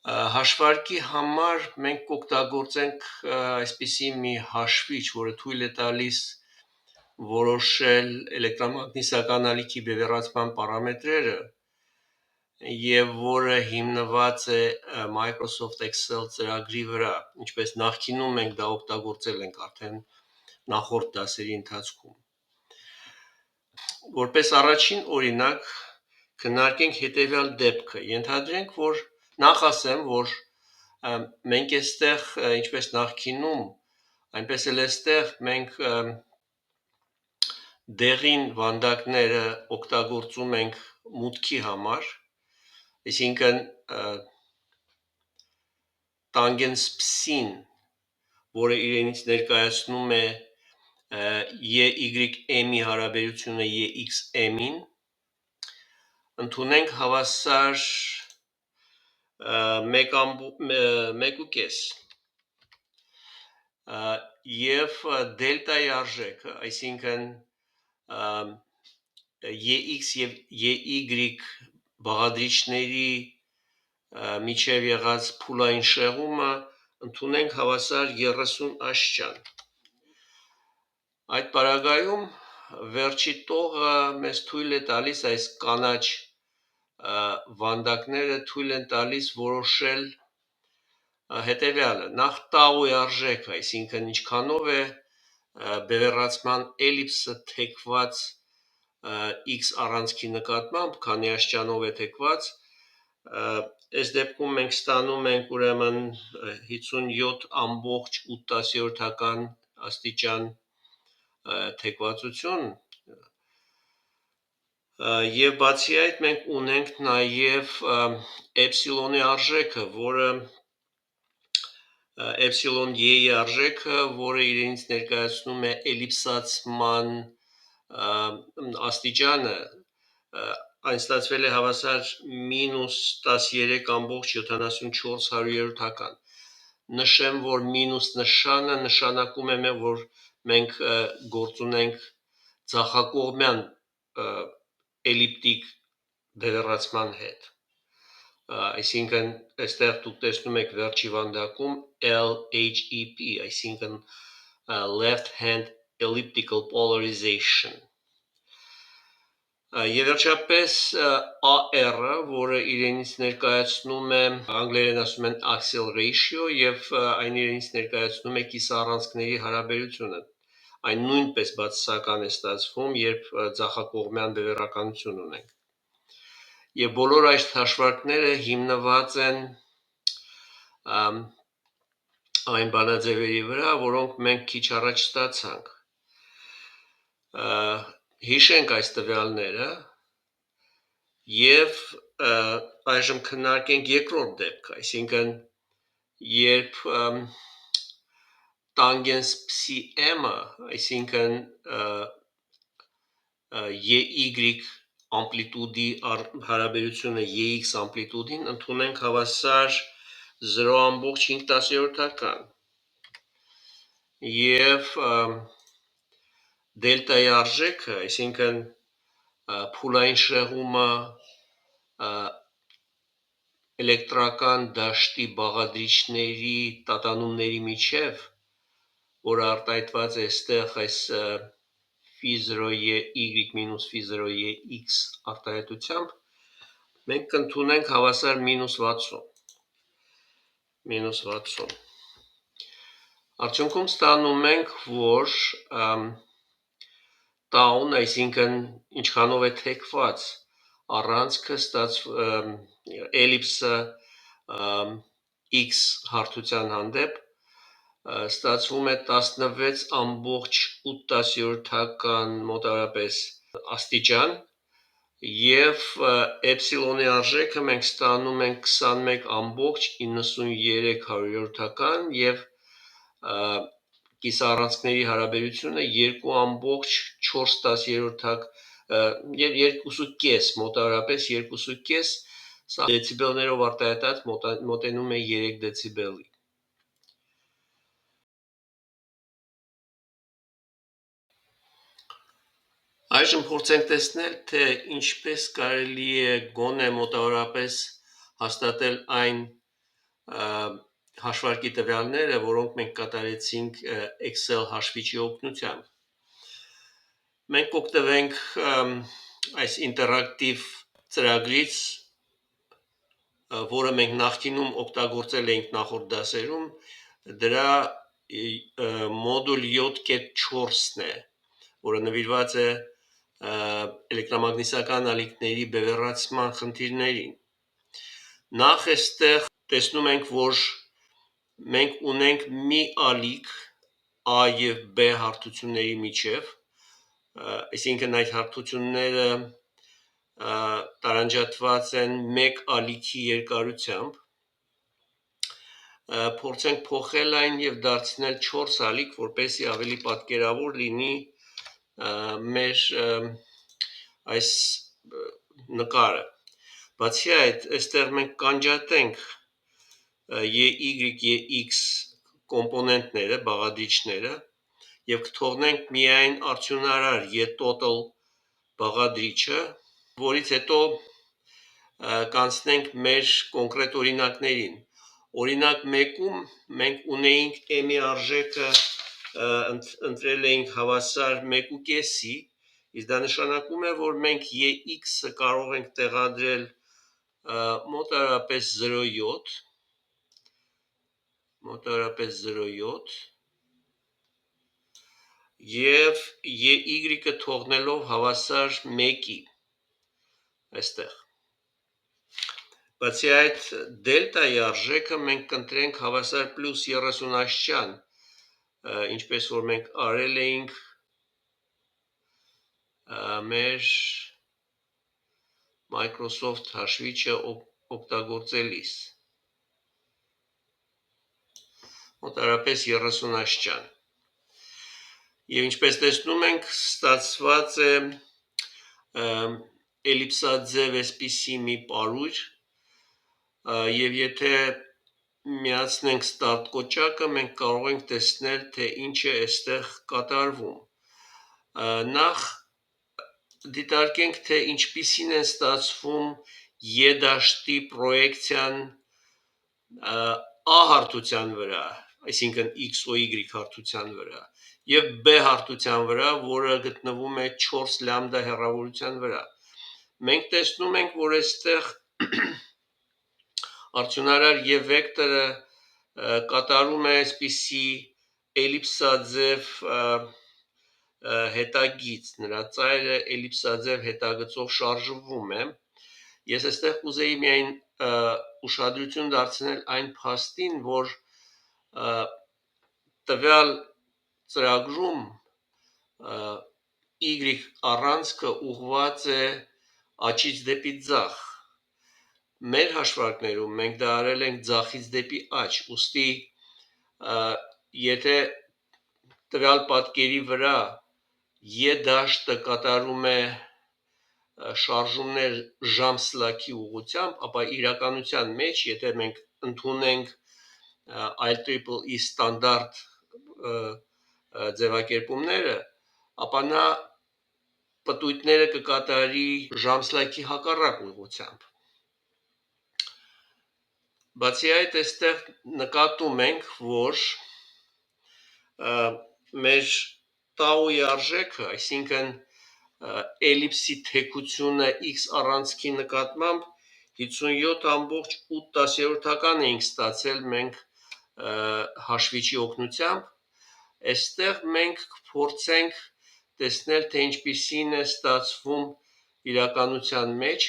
Հաշվարկի համար մենք կօգտագործենք այսպիսի մի հաշվիչ, որը թույլ է տալիս որոշել էլեկտրամագնիսական ալիքի բևեռացման պարամետրերը եւ որը հիմնված է Microsoft Excel ծրագրի վրա, ինչպես նախկինում մենք դա օգտագործել ենք արդեն նախորդ դասերի ընթացքում։ Որպես առաջին օրինակ քննարկենք հետեւյալ դեպքը։ Ենթադրենք, որ նախ ասեմ, որ մենք այստեղ, ինչպես նախկինում, այնպես էլ այստեղ մենք դեղին վանդակները օգտագործում ենք մուտքի համար, այսինքն տանգենս փսին, որը իրենից ներկայացնում է EY-M-ի հարաբերությունը EX-M-ին, ընդունենք հավասար 1.5 եւ դելտայի արժեքը, այսինքն EX եւ EY բաղադրիչների միջև եղած փուլային շեղումը ընդունենք հավասար 30 աշճան։ Այդ պարագայում վերջի տողը մեզ թույլ է տալիս, այս կանաչ վանդակները թույլ են տալիս որոշել հետևյալը, նախ տաուի արժեքը, այսինքն ինչքանով է բևեռացման էլիպսը թեքված x առանցքի նկատմամբ, քանի աշճանով է թեքված, այս դեպքում մենք ստանում ենք ուրեմն 57.8 աստիճան թեքվածություն, եւ բացի այդ մենք ունենք նաեւ էպսիլոնի արժեքը, որը էպսիլոն y-ի արժեքը, որը իրենից ներկայացնում է էլիպսացման աստիճանը, այն ստացվել է հավասար -13.74 Նշեմ, որ մինուս նշանը նշանակում է, որ մենք գործ ունենք ձախակողմյան էլիպտիկ բևեռացման հետ, այսինքն այստեղ դուք տեսնում եք վերջի վանդակում LHEP, այսինքն left hand elliptical polarization, եւ վերջապես AR-ը, որը իրենից ներկայացնում է, անգլերեն ասում են axial ratio, եւ այն իրենից ներկայացնում է կիսառանցքների հարաբերությունը, այն նույնպես բացասական է ստացվում, երբ ձախակողմյան բևեռականություն ունենք, եւ բոլոր այս հաշվարկները հիմնված են այն բանաձևերի վրա, որոնք մենք քիչ առաջ ստացանք, հիշենք այս տվյալները եւ այժմ քննարկենք երկրորդ դեպքը, այսինքն երբ տանգենս փսի m-ը, այսինքն EY ամպլիտուդի հարաբերությունը EX ամպլիտուդին ընդունենք հավասար 0.5 եւ դելտայի արժեքը, այսինքն փուլային շեղումը էլեկտրական դաշտի բաղադրիչների տատանումների միջև, որը արտահայտված է այստեղ այս phi0y մինուս phi0yx արտահայտությամբ, մենք կընդունենք հավասար -60։ Արդյունքում ստանում ենք, որ տաուն, այսինքն ինչքանով է թեքված առանցքը էլիպսը x հարթության հանդեպ, ստացվում է 16.8 մոտավորապես աստիճան, եւ էպսիլոնի արժեքը մենք ստանում ենք 21.93 եւ կիսառանցքների հարաբերությունը 2.4 եւ 2.5 մոտավորապես 2.5, սա դեցիբելներով արտահայտած մոտենում է 3 դեցիբելի։ Այժմ փորձենք տեսնել, թե ինչպես կարելի է գոնե մոտավորապես հաստատել այն հաշվարկի տվյալները, որոնք մենք կատարեցինք Excel հաշվիչի օգնությամբ։ Մենք կօգտվենք այս ինտերակտիվ ծրագրից, որը մենք նախկինում օգտագործել էինք նախորդ դասերում, դրա մոդուլ 7.4-ն է, որը նվիրված է էլեկտրամագնիսական ալիքների բևեռացման խնդիրներին։ Նախ այստեղ տեսնում ենք, որ մենք ունենք մի ալիք A եւ B հարթությունների միջև, այսինքն այդ հարթությունները տարանջատված են մեկ ալիքի երկարությամբ, փորձենք փոխել այն եւ դարձնել 4 ալիք, որպեսզի ավելի պատկերավոր լինի մեր այս նկարը։ Բացի այդ, այստեղ մենք կանջատենք y, yx կոմպոնենտները, բաղադրիչները եւ կթողնենք միայն արդյունարար y-total բաղադրիչը, որից հետո կանցնենք մեր կոնկրետ օրինակներին։ Օրինակ 1-ում մենք ունեինք m-ի արժեքը ընտրել էինք հավասար 1.5-ի, իսկ դա նշանակում է, որ մենք yx-ը կարող ենք տեղադրել մոտավորապես 0.7 եւ y-ը թողնելով հավասար 1-ի այստեղ։ Բացի այդ, դելտայի արժեքը մենք կընտրենք հավասար պլյուս 30 աշճան, ինչպես որ մենք արել էինք մեր Microsoft հաշվիչը օգտագործելիս։ Մոտավորապես 30 աշճան։ Եվ ինչպես տեսնում ենք, ստացված է էլիպսաձև այսպիսի մի պարույր, եւ եթե միացնենք start կոճակը, մենք կարող ենք տեսնել, թե ինչ է այստեղ կատարվում։ Նախ դիտարկենք, թե ինչպիսին են ստացվում y դաշտի պրոյեկցիան a հարթության վրա, այսինքն x ու y հարթության վրա, եւ b հարթության վրա, որը գտնվում է 4 լամբդա հեռավորության վրա։ Մենք տեսնում ենք, որ այստեղ արդյունարար y վեկտորը կատարում է այսպիսի էլիպսաձև հետագիծ, նրա ծայրը էլիպսաձև հետագծով շարժվում է։ Ես այստեղ կուզեի միայն ուշադրություն դարձնել այն փաստին, որ տվյալ ծրագրում y առանցքը ուղղված է աճից դեպի ձախ։ Մեր հաշվարկներում մենք դա արել ենք ձախից դեպի աճ, ուստի եթե տվյալ պատկերի վրա y դաշտը կատարում է շարժումներ ժամսլաքի ուղղությամբ, ապա իրականության մեջ, եթե մենք ընդունենք IEEE ստանդարտ ձևակերպումները, ապա նա պտույտները կկատարի ժամսլաքի հակառակ ուղղությամբ։ Բացի այդ, այստեղ նկատում ենք, որ մեր տաուի արժեքը, այսինքն էլիպսի թեքությունը x առանցքի նկատմամբ 57.8 էինք ստացել մենք հաշվիչի օգնությամբ, այստեղ մենք կփորձենք տեսնել, թե ինչպիսին է ստացվում իրականության մեջ։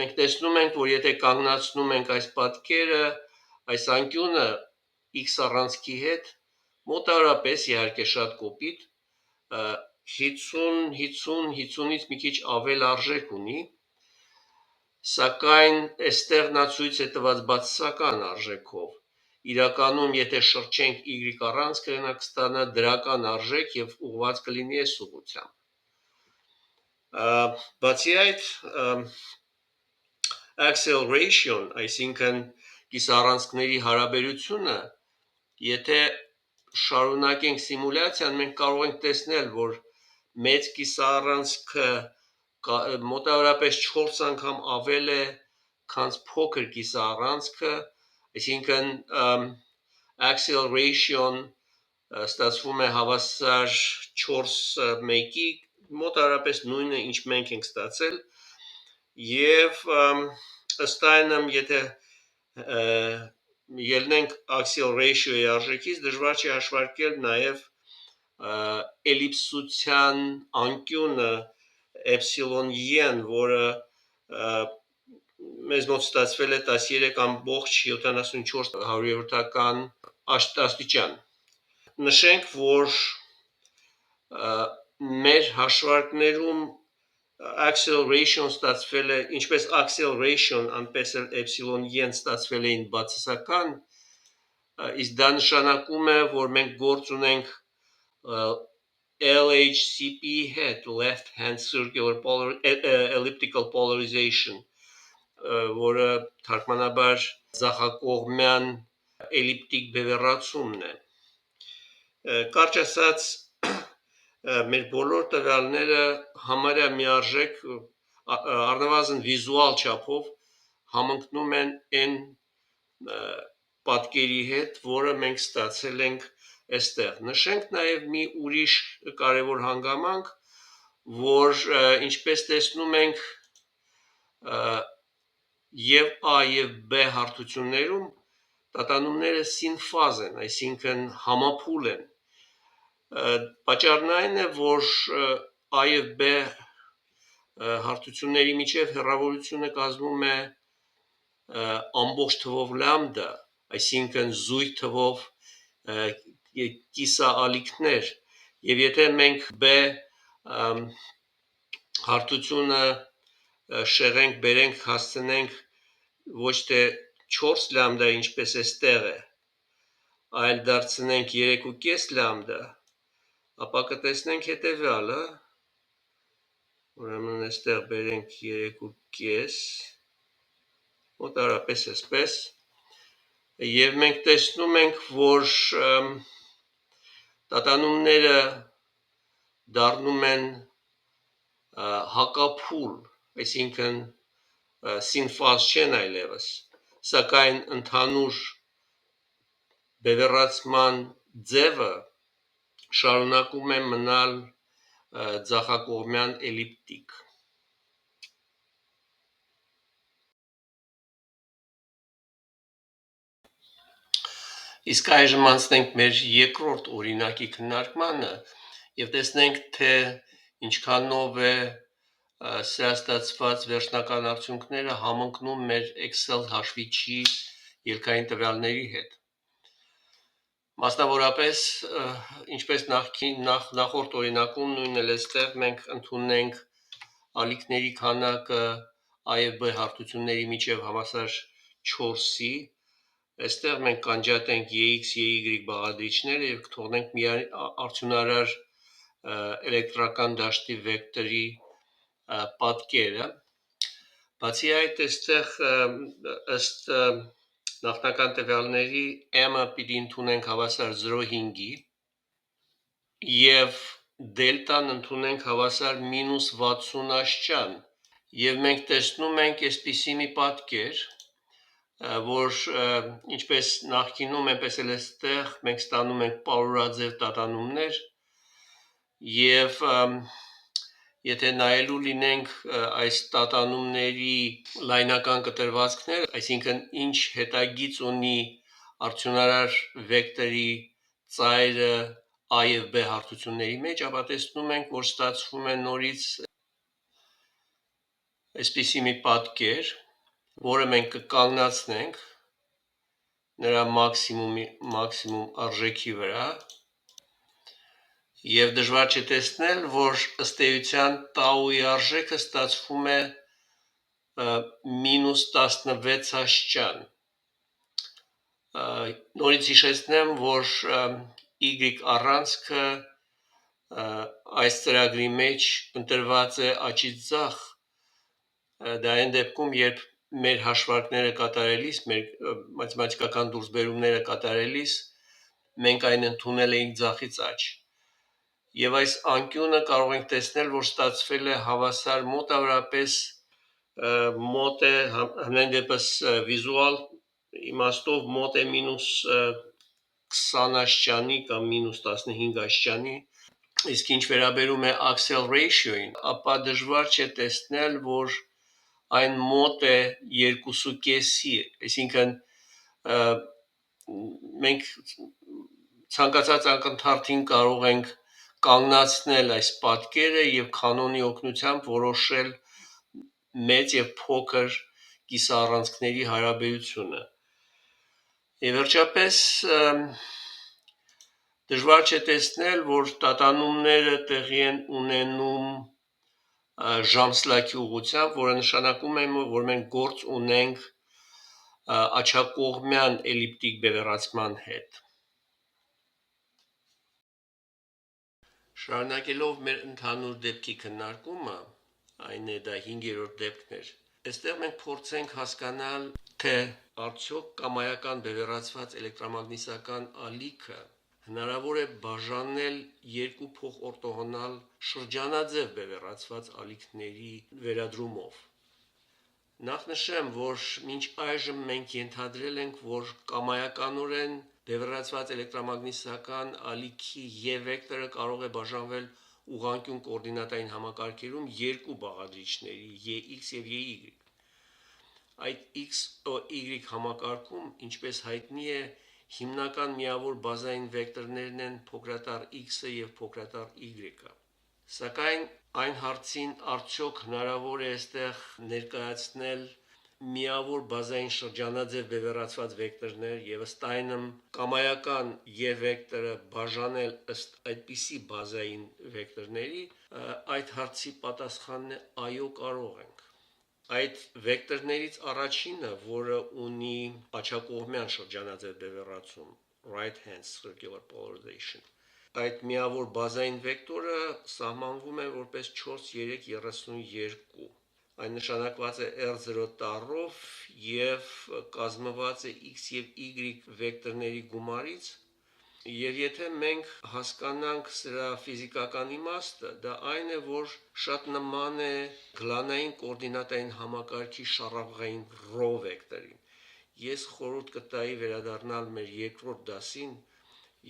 Մենք տեսնում ենք, որ եթե կանգնացնում ենք այս պատկերը, այս անկյունը x առանցքի հետ մոտավորապես, իհարկե շատ կոպիտ, 50-50-50-ից մի քիչ ավել արժեք ունի, սակայն այստեղ նա ցույց է տված բացասական արժեքով։ Իրականում, եթե շրջենք y առանցքը, նա կստանա դրական արժեք եւ ուղղված կլինի այս ուղղությամբ։ Բացի այդ, axial ratio-ն, այսինքն կիսառանցքների հարաբերությունը, եթե շարունակենք սիմուլյացիան, մենք կարող ենք տեսնել, որ մեծ կիսառանցքը մոտավորապես 4 անգամ ավել է, քան փոքր կիսառանցքը, այսինքն axial ratio-ն ստացվում է հավասար 4:1-ի, մոտավորապես նույնը, ինչ մենք ենք ստացել, եւ ըստ այնմ, եթե ելնենք axial ratio-ի արժեքից, դժվար չի հաշվարկել նաեւ էլիպսության անկյունը ε-ն, որը մեզ մոտ ստացվել է 13.74 աստիճան։ Նշենք, որ մեր հաշվարկներում acceleration ստացվել է, ինչպես acceleration, անպես էլ epsilon-ն ստացվել էին բացասական, իսկ դա նշանակում է, որ մենք գործ ունենք LHCP հետ, left hand circular elliptical polarization, որը թարգմանաբար ձախակողմյան էլիպտիկ բևեռացումն է։ Կարճ ասած, մեր բոլոր տվյալները համարյա միարժեք առնվազն վիզուալ չափով համընկնում են այն պատկերի հետ, որը մենք ստացել ենք այստեղ։ Նշենք նաև մի ուրիշ կարևոր հանգամանք, որ ինչպես տեսնում ենք եւ A եւ B հարթություններում տատանումները սինֆազ են, այսինքն համափուլ են։ Պատճառն այն է, որ A եւ B հարթությունների միջև հեռավորությունը կազմում է ամբողջ թվով լամդա, այսինքն զույգ թվով կիսաալիքներ, եւ եթե մենք B հարթությունը շեղենք, բերենք, հասցնենք ոչ թե 4 լամդա, ինչպես էստեղ է, այլ դարձնենք 3.5 լամդա, ապա կտեսնենք հետևյալը, ուրեմն այստեղ բերենք 3.5, մոտարապես այսպես, եւ մենք տեսնում ենք, որ տատանումները դառնում են հակափուլ, այսինքն սինֆազ չեն այլևս, սակայն ընդհանուր բևեռացման ձևը շարունակում է մնալ ձախակողմյան էլիպտիկ։ Իսկ այժմ անցնենք մեր երկրորդ օրինակի քննարկմանը եւ տեսնենք, թե ինչքանով է սրա ստացված վերջնական արդյունքները համընկնում մեր Excel հաշվիչի ելքային տվյալների հետ։ Մասնավորապես, ինչպես նախորդ օրինակում նույնն էլ այստեղ մենք ընդունենք ալիքների քանակը A եւ B հարթությունների միջև հավասար 4-ի, այստեղ մենք կանջատենք EX, EY բաղադրիչները եւ կթողնենք միայն արդյունարար էլեկտրական դաշտի վեկտորի պատկերը։ Բացի այդ, այստեղ ըստ նախնական տվյալների M-ը պիտի ընդունենք հավասար 0.5-ի եւ դելտան ընդունենք հավասար -60 աշճան։ Եվ մենք տեսնում ենք այսպիսի մի պատկեր, որ ինչպես նախկինում, այնպես էլ այստեղ մենք ստանում ենք պարուրաձև տատանումներ եւ եթե նայելու լինենք այս տատանումների լայնական կտրվածքները, այսինքն ինչ հետագիծ ունի արդյունարար վեկտորի ծայրը A եւ B հարթությունների մեջ, ապա տեսնում ենք, որ ստացվում է նորից այսպիսի մի պատկեր, որը մենք կկանգնացնենք նրա մաքսիմում արժեքի վրա եւ դժվար չէ տեսնել, որ ըստ էության տաուի արժեքը ստացվում է -16 աշճան։ Նորից հիշեցնեմ, որ Y առանցքը այս ծրագրի մեջ ընտրված է աճից ձախ, դա այն դեպքում, երբ մեր հաշվարկները կատարելիս, մեր մաթեմատիկական դուրսբերումները կատարելիս, մենք այն ընդունել էինք ձախից աճ։ Եվ այս անկյունը կարող ենք տեսնել, որ ստացվել է հավասար մոտավորապես մոտ է համենայն դեպս վիզուալ իմաստով մոտ է -20 աշճանի կամ -15 աշճանի, իսկ ինչ վերաբերում է axial ratio-ին, ապա դժվար չէ տեսնել, որ այն մոտ է 2.5-ի, այսինքն մենք ցանկացած ակնթարթին կարող ենք կանգնացնել այս պատկերը եւ կանոնի օգնությամբ որոշել մեծ եւ փոքր կիսաառանցքների հարաբերությունը։ Եվ վերջապես դժվար չէ տեսնել, որ տատանումները տեղի են ունենում ժամսլաքի ուղղությամբ, որը նշանակում է, որ մենք գործ ունենք աջակողմյան էլիպտիկ բևեռացման հետ։ Շարունակելով մեր ընդհանուր դեպքի քննարկումը, այն է դա 5-րդ դեպքն էր, այստեղ մենք փորձենք հասկանալ, թե արդյոք կամայական բևեռացված էլեկտրամագնիսական ալիքը հնարավոր է բաժանել երկու փոխօրթոգոնալ շրջանաձև բևեռացված ալիքների վերադրումով։ Նախ նշեմ, որ մինչ այժմ մենք ենթադրել ենք, որ կամայականորեն բևեռացված էլեկտրամագնիսական ալիքի եւ վեկտորը կարող է բաժանվել ուղղանկյուն կոորդինատային համակարգերում երկու բաղադրիչների Ex եւ Y։ Այդ X ու Y համակարգում, ինչպես հայտնի է, հիմնական միավոր բազային վեկտորներն են փոքրատառ X-ը եւ փոքրատառ Y-ը։ Սակայն այն հարցին արդյոք հնարավոր է այստեղ ներկայացնել միավոր բազային շրջանաձև բևեռացված վեկտորներ եւ ըստ այնմ կամայական Y վեկտորը բաժանել ըստ այդպիսի բազային վեկտորների, այդ հարցի պատասխանն է այո, կարող ենք։ Այդ վեկտորներից առաջինը, որը ունի աջակողմյան շրջանաձև բևեռացում, right hand circular polarization, այդ միավոր բազային վեկտորը սահմանվում է որպես 4,3,32։ Այն նշանակված է R0 տառով եւ կազմված է X եւ Y վեկտորների գումարից, եւ եթե մենք հասկանանք սրա ֆիզիկական իմաստը, դա այն է, որ շատ նման է գլանային կոորդինատային համակարգի շառավղային ρ վեկտորին։ Ես խորհուրդ կտայի վերադառնալ մեր երկրորդ դասին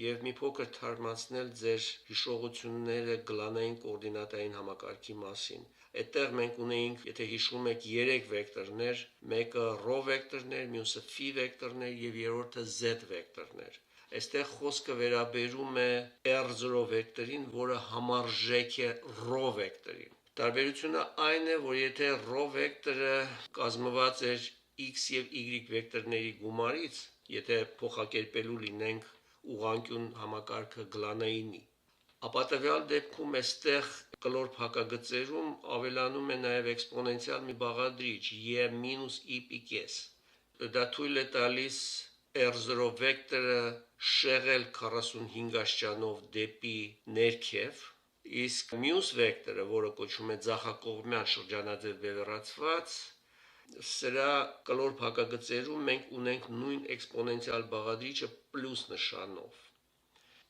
եւ մի փոքր թարմացնել ձեր հիշողությունները գլանային կոորդինատային համակարգի մասին։ Այդտեղ մենք ունեինք, եթե հիշում եք, 3 վեկտորներ, մեկը ρ վեկտորն էր, մյուսը φ վեկտորն էր եւ երրորդը z վեկտորն էր։ Այստեղ խոսքը վերաբերում է R0 վեկտորին, որը համարժեք է ρ վեկտորին։ Տարբերությունը այն է, որ եթե ρ վեկտորը կազմված էր X եւ Y վեկտորների գումարից, եթե փոխակերպելու լինենք ուղղանկյուն համակարգը գլանայինի, ապա տվյալ դեպքում այստեղ կլոր փակագծերում ավելանում է նաև էքսպոնենցիալ մի բաղադրիչ e-e⁻. Դա թույլ է տալիս R0 վեկտորը շեղել 45 աստիճանով դեպի ներքև, իսկ մյուս վեկտորը, որը կոչվում է ձախակողմյան շրջանաձև բևեռացված, սրա կլոր փակագծերում մենք ունենք նույն էքսպոնենցիալ բաղադրիչը պլյուս նշանով։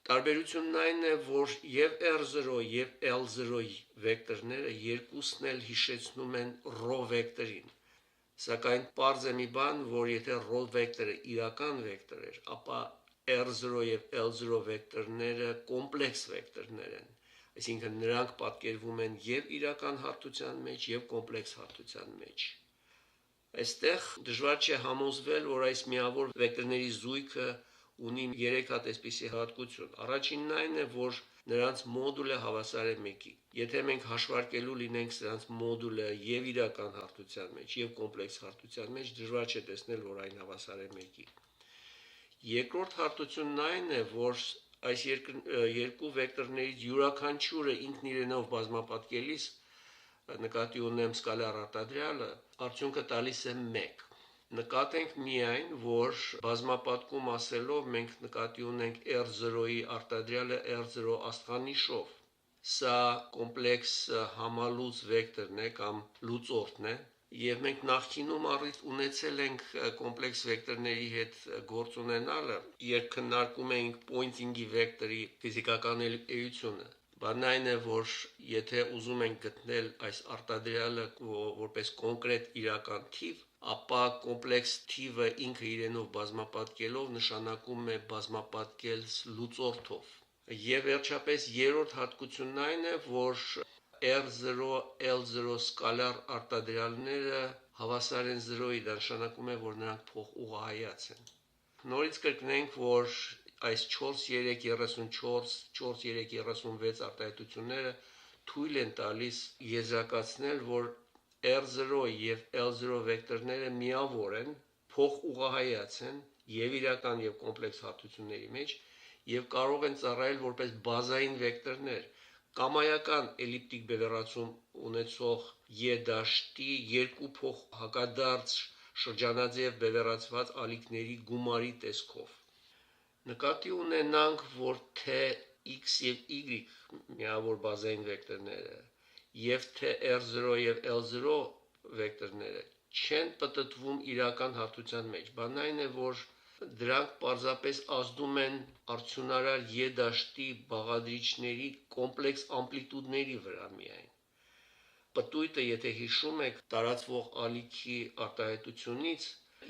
Տարբերությունն այն է, որ եւ R0 եւ L0 վեկտորները երկուսն էլ հիշեցնում են ρ վեկտորին։ Սակայն պարզ է մի բան, որ եթե ρ վեկտորը իրական վեկտոր էր, ապա R0 եւ L0 վեկտորները կոմպլեքս վեկտորներ են, այսինքն նրանք պատկերվում են եւ իրական հարթության մեջ եւ կոմպլեքս հարթության մեջ։ Այստեղ դժվար չէ համոզվել, որ այս միավոր վեկտորների զույգը ունի 3 հատ այսպիսի հատկություն։ Առաջինն այն է, որ նրանց մոդուլը հավասար է 1-ի։ Եթե մենք հաշվարկելու լինենք սրանց մոդուլը եւ իրական հարթության մեջ եւ կոմպլեքս հարթության մեջ, դժվար չէ տեսնել, որ այն հավասար է 1-ի։ Երկրորդ հարթությունն այն է, որ այս երկու վեկտորներից յուրաքանչյուրը ինքն իրենով բազմապատկելիս, նկատի ունեմ սկալար արտադրյալը, արդյունքը տալիս է 1։ Նկատենք միայն, որ բազմապատկում ասելով մենք նկատի ունենք R0-ի արտադրյալը R0 աստղանիշով։ Սա կոմպլեքս համալուծ վեկտորն է կամ լուծորդն է, եւ մենք նախկինում առիթ ունեցել ենք կոմպլեքս վեկտորների հետ գործ ունենալը, երբ քննարկում էինք պոինտինգի վեկտորի ֆիզիկական էությունը։ Բանն այն է, որ եթե ուզում ենք գտնել այս արտադրյալը որպես կոնկրետ իրական թիվ, ապա կոմպլեքս թիվը ինքը իրենով բազմապատկելով նշանակում է բազմապատկել լուծորդով։ Եվ վերջապես երրորդ հատկությունն այն է, որ R0, L0 սկալար արտադրյալները հավասար են 0-ի, դա նշանակում է, որ նրանք փոխուղղահայաց են։ Նորից կրկնենք, որ այս 4,3,34, 4,3,36 արտահայտությունները թույլ են տալիս եզրակացնել, որ R0 եւ L0 վեկտորները միավոր են, փոխուղղահայաց են եւ իրական եւ կոմպլեքս հարթությունների մեջ եւ կարող են ծառայել որպես բազային վեկտորներ կամայական էլիպտիկ բևեռացում ունեցող Ե դաշտի երկու փոխհակադարձ շրջանաձև բևեռացված ալիքների գումարի տեսքով։ Նկատի ունենանք, որ թե x եւ y միավոր բազային վեկտորները եւ թե r0 եւ l0 վեկտորները չեն պտտվում իրական հարթության մեջ։ Բանն այն է, որ դրանք պարզապես ազդում են արդյունարար Ե դաշտի բաղադրիչների կոմպլեքս ամպլիտուդների վրա միայն։ Պտույտը, եթե հիշում եք, տարածվող ալիքի արտահայտությունից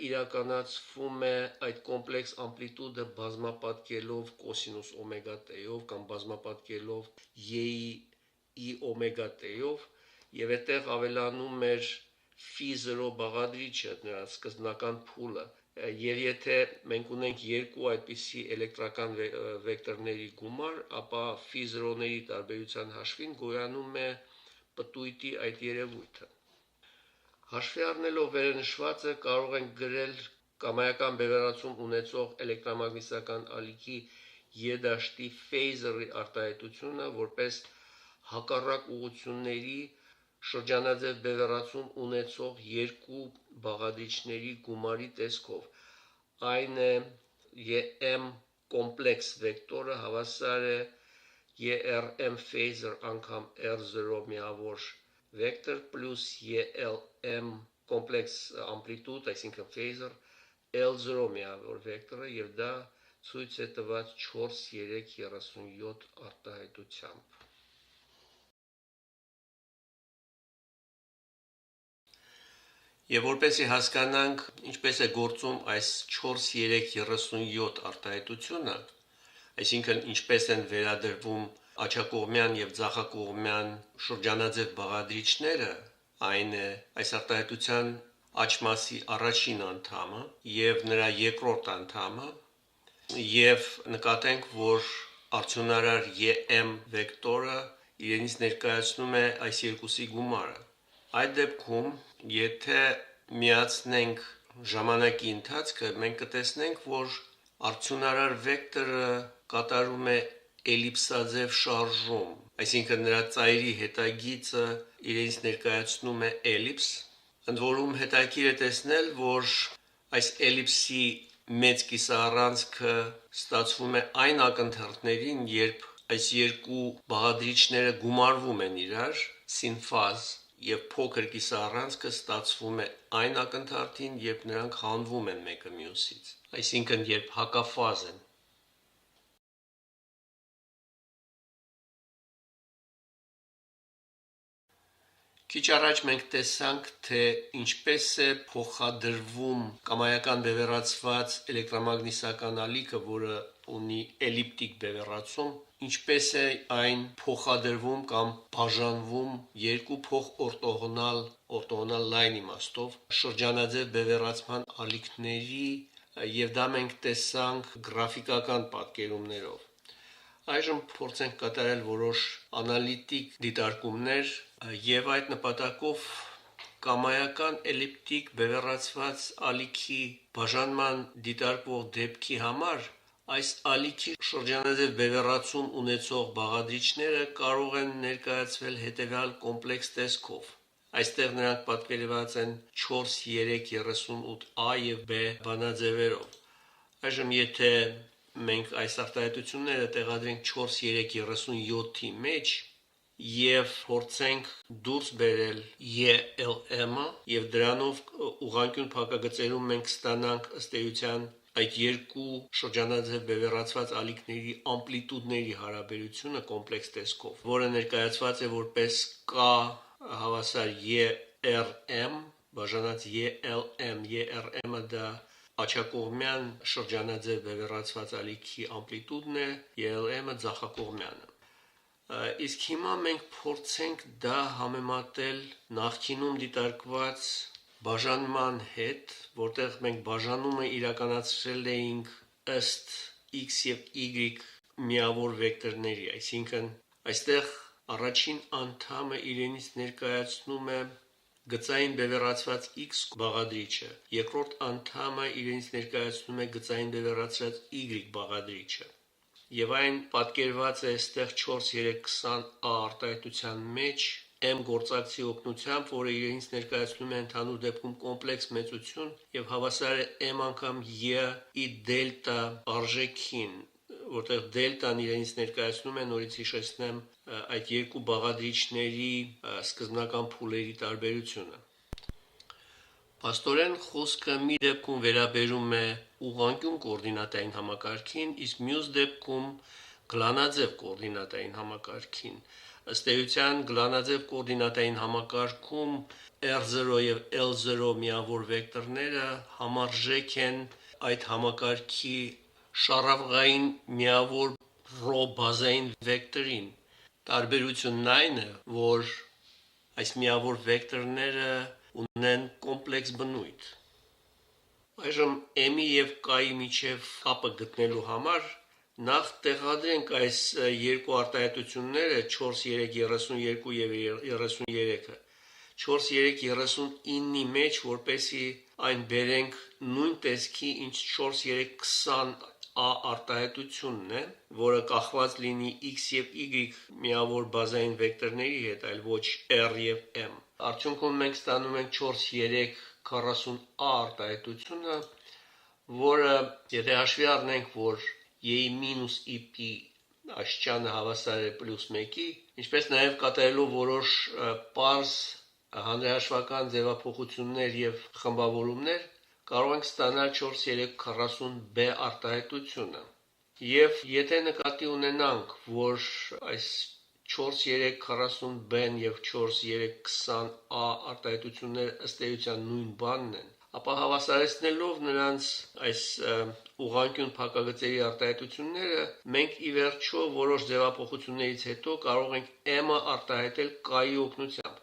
իրականացվում է այդ կոմպլեքս ամպլիտուդը բազմապատկելով կոսինուս օմեգա t-ով կամ բազմապատկելով e օմեգա t-ով եւ այդտեղ ավելանում էր φ0 բաղադրիչը, նրա սկզբնական փուլը, եւ եթե մենք ունենք երկու այդպիսի էլեկտրական վեկտորների գումար, ապա φ0-ների տարբերության հաշվին գոյանում է պտույտի այդ երևույթը։ Հաշվի առնելով վերնշվածը կարող ենք գրել կամայական բևեռացում ունեցող էլեկտրամագնիսական ալիքի Ե դաշտի ֆեյզերի արտահայտությունը որպես հակառակ ուղղությունների շրջանաձև բևեռացում ունեցող երկու բաղադրիչների գումարի տեսքով։ Այն է EM կոմպլեքս վեկտորը հավասար է ERM phasor անգամ R0 միավոր վեկտոր պլյուս ELM կոմպլեքս ամպլիտուդ, այսինքն phasor L0 միավոր վեկտորը եւ դա ցույց է տված 4-3-37 արտահայտությամբ։ Եվ որպեսզի հասկանանք ինչպես է գործում այս 4-3-37 արտահայտությունը, այսինքն ինչպես են վերադրվում աջակողմյան եւ ձախակողմյան շրջանաձև բաղադրիչները, այն է այս արտահայտության աջ մասի առաջին անդամը եւ նրա երկրորդ անդամը, եւ նկատենք, որ արդյունարար EM վեկտորը իրենից ներկայացնում է այս երկուսի գումարը։ Այդ դեպքում, եթե միացնենք ժամանակի ընթացքը, մենք կտեսնենք, որ արդյունարար վեկտորը կատարում է էլիպսաձև շարժում, այսինքն նրա ծայրի հետագիծը իրենից ներկայացնում է էլիպս, ընդ որում հետաքրքիր է տեսնել, որ այս էլիպսի մեծ կիսաառանցքը ստացվում է այն ակնթարթներին, երբ այս երկու բաղադրիչները գումարվում են իրար, սինֆազ, եւ փոքր կիսաառանցքը ստացվում է այն ակնթարթին, երբ նրանք հանվում են մեկը մյուսից, այսինքն երբ հակաֆազ են։ Քիչ առաջ մենք տեսանք, թե ինչպես է փոխադրվում կամայական բևեռացված էլեկտրամագնիսական ալիքը, որը ունի էլիպտիկ բևեռացում, ինչպես է այն փոխադրվում կամ բաժանվում երկու օրտոգոնալ լայն իմաստով շրջանաձև բևեռացման ալիքների, եւ դա մենք տեսանք գրաֆիկական պատկերումներով։ Այժմ փորձենք կատարել որոշ անալիտիկ դիտարկումներ եւ այդ նպատակով կամայական էլիպտիկ բևեռացված ալիքի բաժանման դիտարկվող դեպքի համար այս ալիքի շրջանաձև բևեռացում ունեցող բաղադրիչները կարող են ներկայացվել հետեւյալ կոմպլեքս տեսքով։ Այստեղ նրանք պատկերված են 4-3-38 A եւ B բանաձևերով։ Այժմ եթե մենք այս արտահայտությունները տեղադրենք 4-3-37-ի մեջ եւ փորձենք դուրս բերել ELM-ը եւ դրանով ուղղանկյուն փակագծերում մենք ստանանք ըստ էության այդ երկու շրջանաձև բևեռացված ալիքների ամպլիտուդների հարաբերությունը կոմպլեքս տեսքով, որը ներկայացված է որպես K հավասար ERM բաժանած ELM, ERM-ը դա աջակողմյան շրջանաձև բևեռացված ալիքի ամպլիտուդն է, ELM-ը ձախակողմյանը։ Իսկ հիմա մենք փորձենք դա համեմատել նախկինում դիտարկված բաժանման հետ, որտեղ մենք բաժանումը իրականացրել էինք ըստ x եւ y միավոր վեկտորների, այսինքն այստեղ առաջին անդամը իրենից ներկայացնում է գծային բևեռացված x բաղադրիչը, երկրորդ անդամը իրենից ներկայացնում է գծային բևեռացված y բաղադրիչը։ Եվ այն պատկերված է այստեղ 4-3-20 արտահայտության մեջ M գործակցի օգնությամբ, որը իրենից ներկայացնում է ընդհանուր դեպքում կոմպլեքս մեծություն եւ հավասար է M անգամ E-ի դելտա արժեքին, որտեղ դելտան իրենից ներկայացնում է, նորից հիշեցնեմ, այդ երկու բաղադրիչների սկզբնական փուլերի տարբերությունը։ Փաստորեն խոսքը մի դեպքում վերաբերում է ուղղանկյուն կոորդինատային համակարգին, իսկ մյուս դեպքում գլանաձև կոորդինատային համակարգին։ Ըստ էության գլանաձև կոորդինատային համակարգում R0 եւ L0 միավոր վեկտորները համարժեք են այդ համակարգի շառավղային միավոր ρ բազային վեկտորին։ Տարբերությունն այն է, որ այս միավոր վեկտորները ունեն կոմպլեքս բնույթ։ Այժմ M-ի եւ K-ի միջև կապը գտնելու համար նախ տեղադրենք այս երկու արտահայտությունները 4-3-32 եւ 33-ը 4-3-39-ի մեջ, որպեսզի այն բերենք նույն տեսքի, ինչ 4-3-20 արտահայտությունն է, որը կախված լինի x եւ y միավոր բազային վեկտորների հետ, այլ ոչ r եւ m։ Արդյունքում մենք ստանում ենք 4-3-40 արտահայտությունը, որը եթե հաշվի առնենք, որ y-ի մինուս EP աշճանը հավասար է +1-ի, ինչպես նաև կատարելով որոշ պարզ հանրահաշվական ձևափոխություններ եւ խմբավորումներ, կարող ենք ստանալ 4-3-40b արտահայտությունը։ Եվ եթե նկատի ունենանք, որ այս 4-3-40b-ն եւ 4-3-20a արտահայտությունները ըստ էության նույն բանն են, ապա հավասարեցնելով նրանց այս ուղղանկյուն փակագծերի արտահայտությունները, մենք ի վերջո որոշ ձևափոխություններից հետո կարող ենք m-ը արտահայտել k-ի օգնությամբ։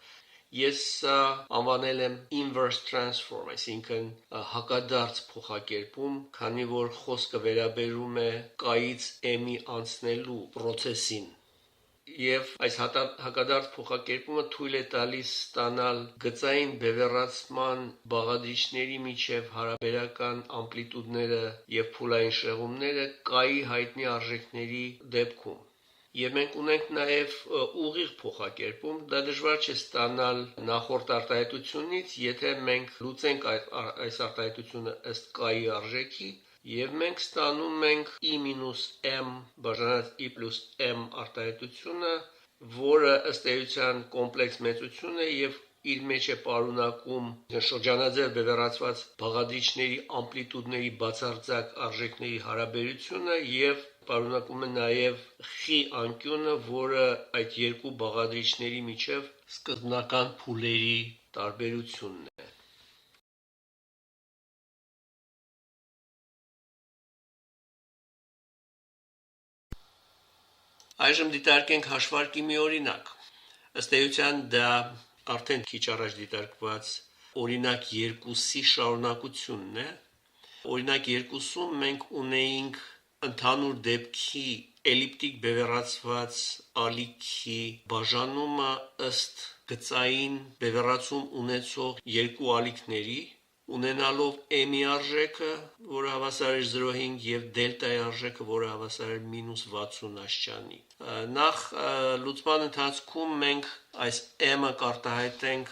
Ես սա անվանել եմ inverse transform, այսինքն հակադարձ փոխակերպում, քանի որ խոսքը վերաբերում է k-ից m-ի անցնելու process-ին։ Եվ այս հակադարձ փոխակերպումը թույլ է տալիս ստանալ գծային բևեռացման բաղադրիչների միջև հարաբերական ամպլիտուդները եւ փուլային շեղումները k-ի հայտնի արժեքների դեպքում։ Եվ մենք ունենք նաև ուղիղ փոխակերպում, դա դժվար չէ ստանալ նախորդ արտահայտությունից, եթե մենք լուծենք այս արտահայտությունը ըստ k-ի արժեքի, եւ մենք ստանում ենք e-m բաժանած e+m արտահայտությունը, որը ըստ էության կոմպլեքս մեծություն է եւ իր մեջ է պարունակում շրջանաձև բևեռացված բաղադրիչների ամպլիտուդների բացարձակ արժեքների հարաբերությունը եւ պարունակում է նաև խի անկյունը, որը այդ երկու բաղադրիչների միջև սկզբնական փուլերի տարբերությունն է։ Այժմ դիտարկենք հաշվարկի մի օրինակ։ Ըստ էության դա արդեն քիչ առաջ դիտարկված օրինակ 2-ի շարունակությունն է։ Օրինակ 2-ում մենք ունեինք ընդհանուր դեպքի էլիպտիկ բևեռացված ալիքի բաժանումը ըստ գծային բևեռացում ունեցող երկու ալիքների, ունենալով m-ի արժեքը, որը հավասար էր 0.5 եւ դելտայի արժեքը, որը հավասար էր -60 աշճանի։ Նախ լուծման ընթացքում մենք այս m-ը կարտահայտենք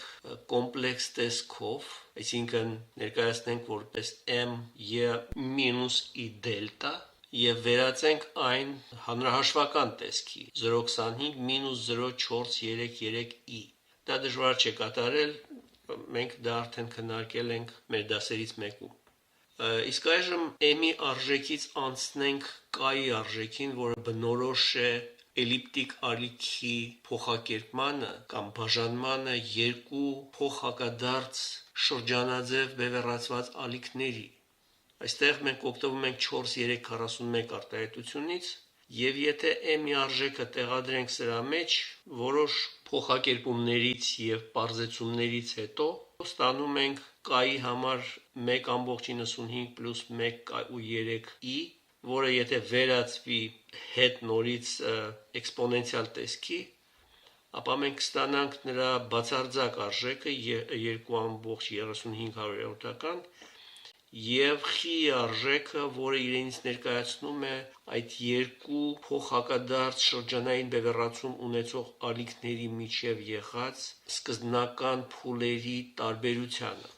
կոմպլեքս տեսքով, այսինքն ներկայացնենք որպես m e-i դելտա եւ վերածենք այն հանրահաշվական տեսքի 0.25 -0.433i։ Դա դժվար չէ կատարել, մենք դա արդեն քննարկել ենք մեր դասերից մեկում։ Իսկ այժմ m-ի արժեքից անցնենք k-ի արժեքին, որը բնորոշ է էլիպտիկ ալիքի փոխակերպմանը կամ բաժանմանը երկու փոխհակադարձ շրջանաձև բևեռացված ալիքների։ Այստեղ մենք օգտվում ենք 4-3-41 արտահայտությունից եւ եթե m-ի արժեքը տեղադրենք սրա մեջ, որոշ փոխակերպումներից եւ պարզեցումներից հետո ստանում ենք k-ի համար 1.95 + 1.3i, որը եթե վերածվի հետ նորից էքսպոնենցիալ տեսքի, ապա մենք կստանանք նրա բացարձակ արժեքը 2.35 եւ խի արժեքը, որը իրենից ներկայացնում է այդ երկու փոխհակադարձ շրջանային բևեռացում ունեցող ալիքների միջև եղած սկզբնական փուլերի տարբերությանը։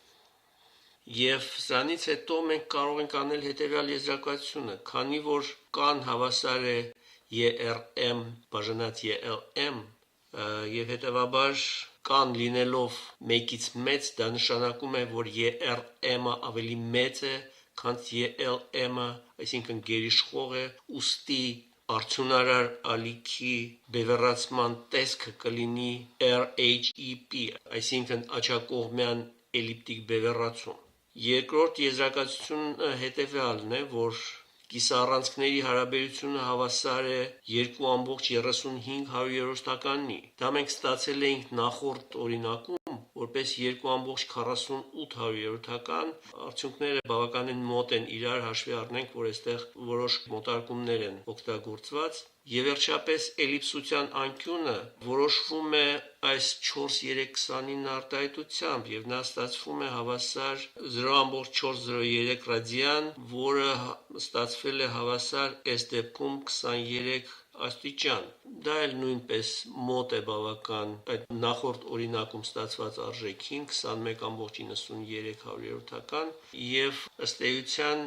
Եվ սրանից հետո մենք կարող ենք անել հետևյալ եզրակացությունը, քանի որ կան հավասար է ERM բաժանած ELM, եւ հետեւաբար կան լինելով մեկից մեծ, դա նշանակում է, որ ERM-ը ավելի մեծ է, քան ELM-ը, այսինքն գերիշխող է, ուստի արդյունարար ալիքի բևեռացման տեսքը կլինի RHEP, այսինքն աջակողմյան էլիպտիկ բևեռացում։ Երկրորդ եզրակացությունը հետևյալն է, որ կիսառանցքների հարաբերությունը հավասար է 2.35 Դա մենք ստացել էինք նախորդ օրինակում, որպես 2.48 Արդյունքները բավականին մոտ են իրար, հաշվի առնենք, որ այստեղ որոշ մոտարկումներ են օգտագործված։ Եվ վերջապես էլիպսության անկյունը որոշվում է այս 4.329 արտահայտությամբ եւ նա ստացվում է հավասար 0.403 ռադիան, որը ստացվել է հավասար այս դեպքում 23 աստիճան։ Դա էլ նույնպես մոտ է բավական այդ նախորդ օրինակում ստացված արժեքին 21.93 եւ ըստ էության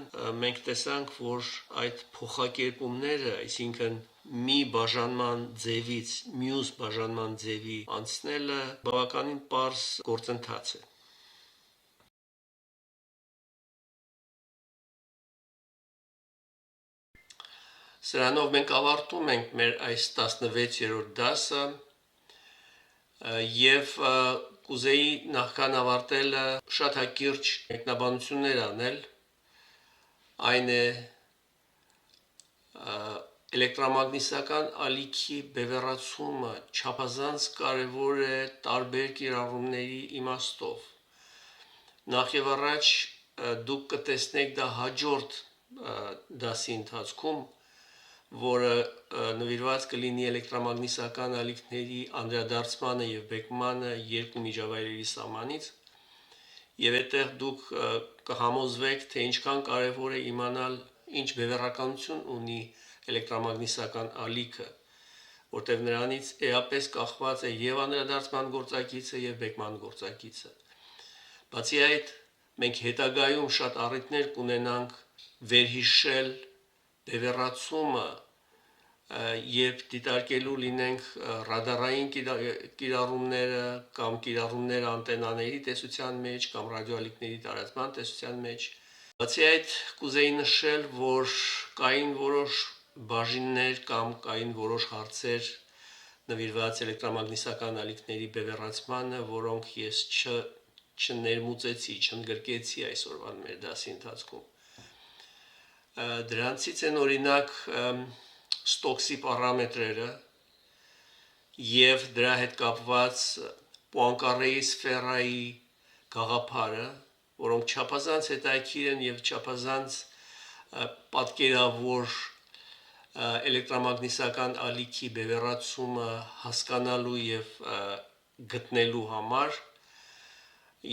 մենք տեսանք, որ այդ փոխակերպումները, այսինքն մի բաժանման ձևից մյուս բաժանման ձևի անցնելը բավականին պարզ գործընթաց է։ Սրանով մենք ավարտում ենք մեր այս 16-րդ դասը եւ կուզեի նախքան ավարտելը շատ հակիրճ մեկնաբանություններ անել, այն է էլեկտրամագնիսական ալիքի բևեռացումը չափազանց կարևոր է տարբեր կիրառումների իմաստով։ Նախ եւ առաջ դուք կտեսնեք դա հաջորդ դասի ընթացքում, որը նվիրված կլինի էլեկտրամագնիսական ալիքների անդրադարձմանը եւ բեկմանը երկու միջավայրերի սահմանից, եւ այդտեղ դուք կհամոզվեք, թե ինչքան կարեւոր է իմանալ ինչ բևեռականություն ունի էլեկտրամագնիսական ալիքը, որտեղ նրանից էապես կախված է եւ անդրադարձման գործակիցը եւ բեկման գործակիցը։ Բացի այդ, մենք հետագայում շատ առիթներ կունենանք վերհիշել բևեռացումը, երբ դիտարկելու լինենք ռադարային կիրառումները կամ կիրառումները անտենաների տեսության մեջ կամ ռադիոալիքների տարածման տեսության մեջ։ Բացի այդ, կուզեի նշել, որ կային որոշ բաժիններ կամ կային որոշ հարցեր նվիրված էլեկտրամագնիսական ալիքների բևեռացմանը, որոնք ես չներմուծեցի, չընդգրկեցի այսօրվան մեր դասի ընթացքում։ Դրանցից են օրինակ Ստոքսի պարամետրերը եւ դրա հետ կապված Պուանկարեի սֆերայի գաղափարը, որոնք չափազանց հետաքրքիր են եւ չափազանց պատկերավոր էլեկտրամագնիսական ալիքի բևեռացումը հասկանալու եւ գտնելու համար։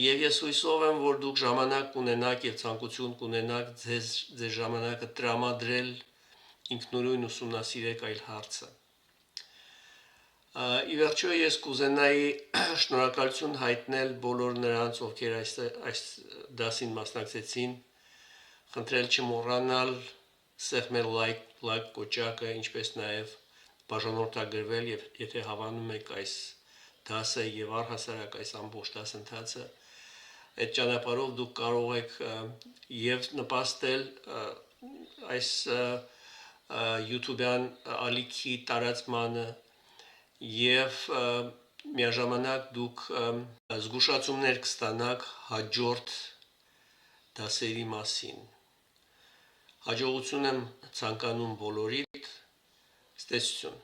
Եվ ես հույսով եմ, որ դուք ժամանակ կունենաք եւ ցանկություն կունենաք ձեզ ժամանակը տրամադրել ինքնուրույն ուսումնասիրեք այլ հարցը։ Ի վերջո ես կուզենայի շնորհակալություն հայտնել բոլոր նրանց, ովքեր այս դասին մասնակցեցին, խնդրել չմոռանալ սեղմել լայք կոճակը, ինչպես նաև բաժանորդագրվել եւ եթե հավանում եք այս դասը եւ առհասարակ այս ամբողջ դասընթացը, այդ ճանապարհով դուք կարող եք եւ նպաստել այս YouTube-յան ալիքի տարածմանը եւ միաժամանակ դուք զգուշացումներ կստանաք հաջորդ դասերի մասին։ Հաջողություն եմ ցանկանում բոլորիդ, ցտեսություն։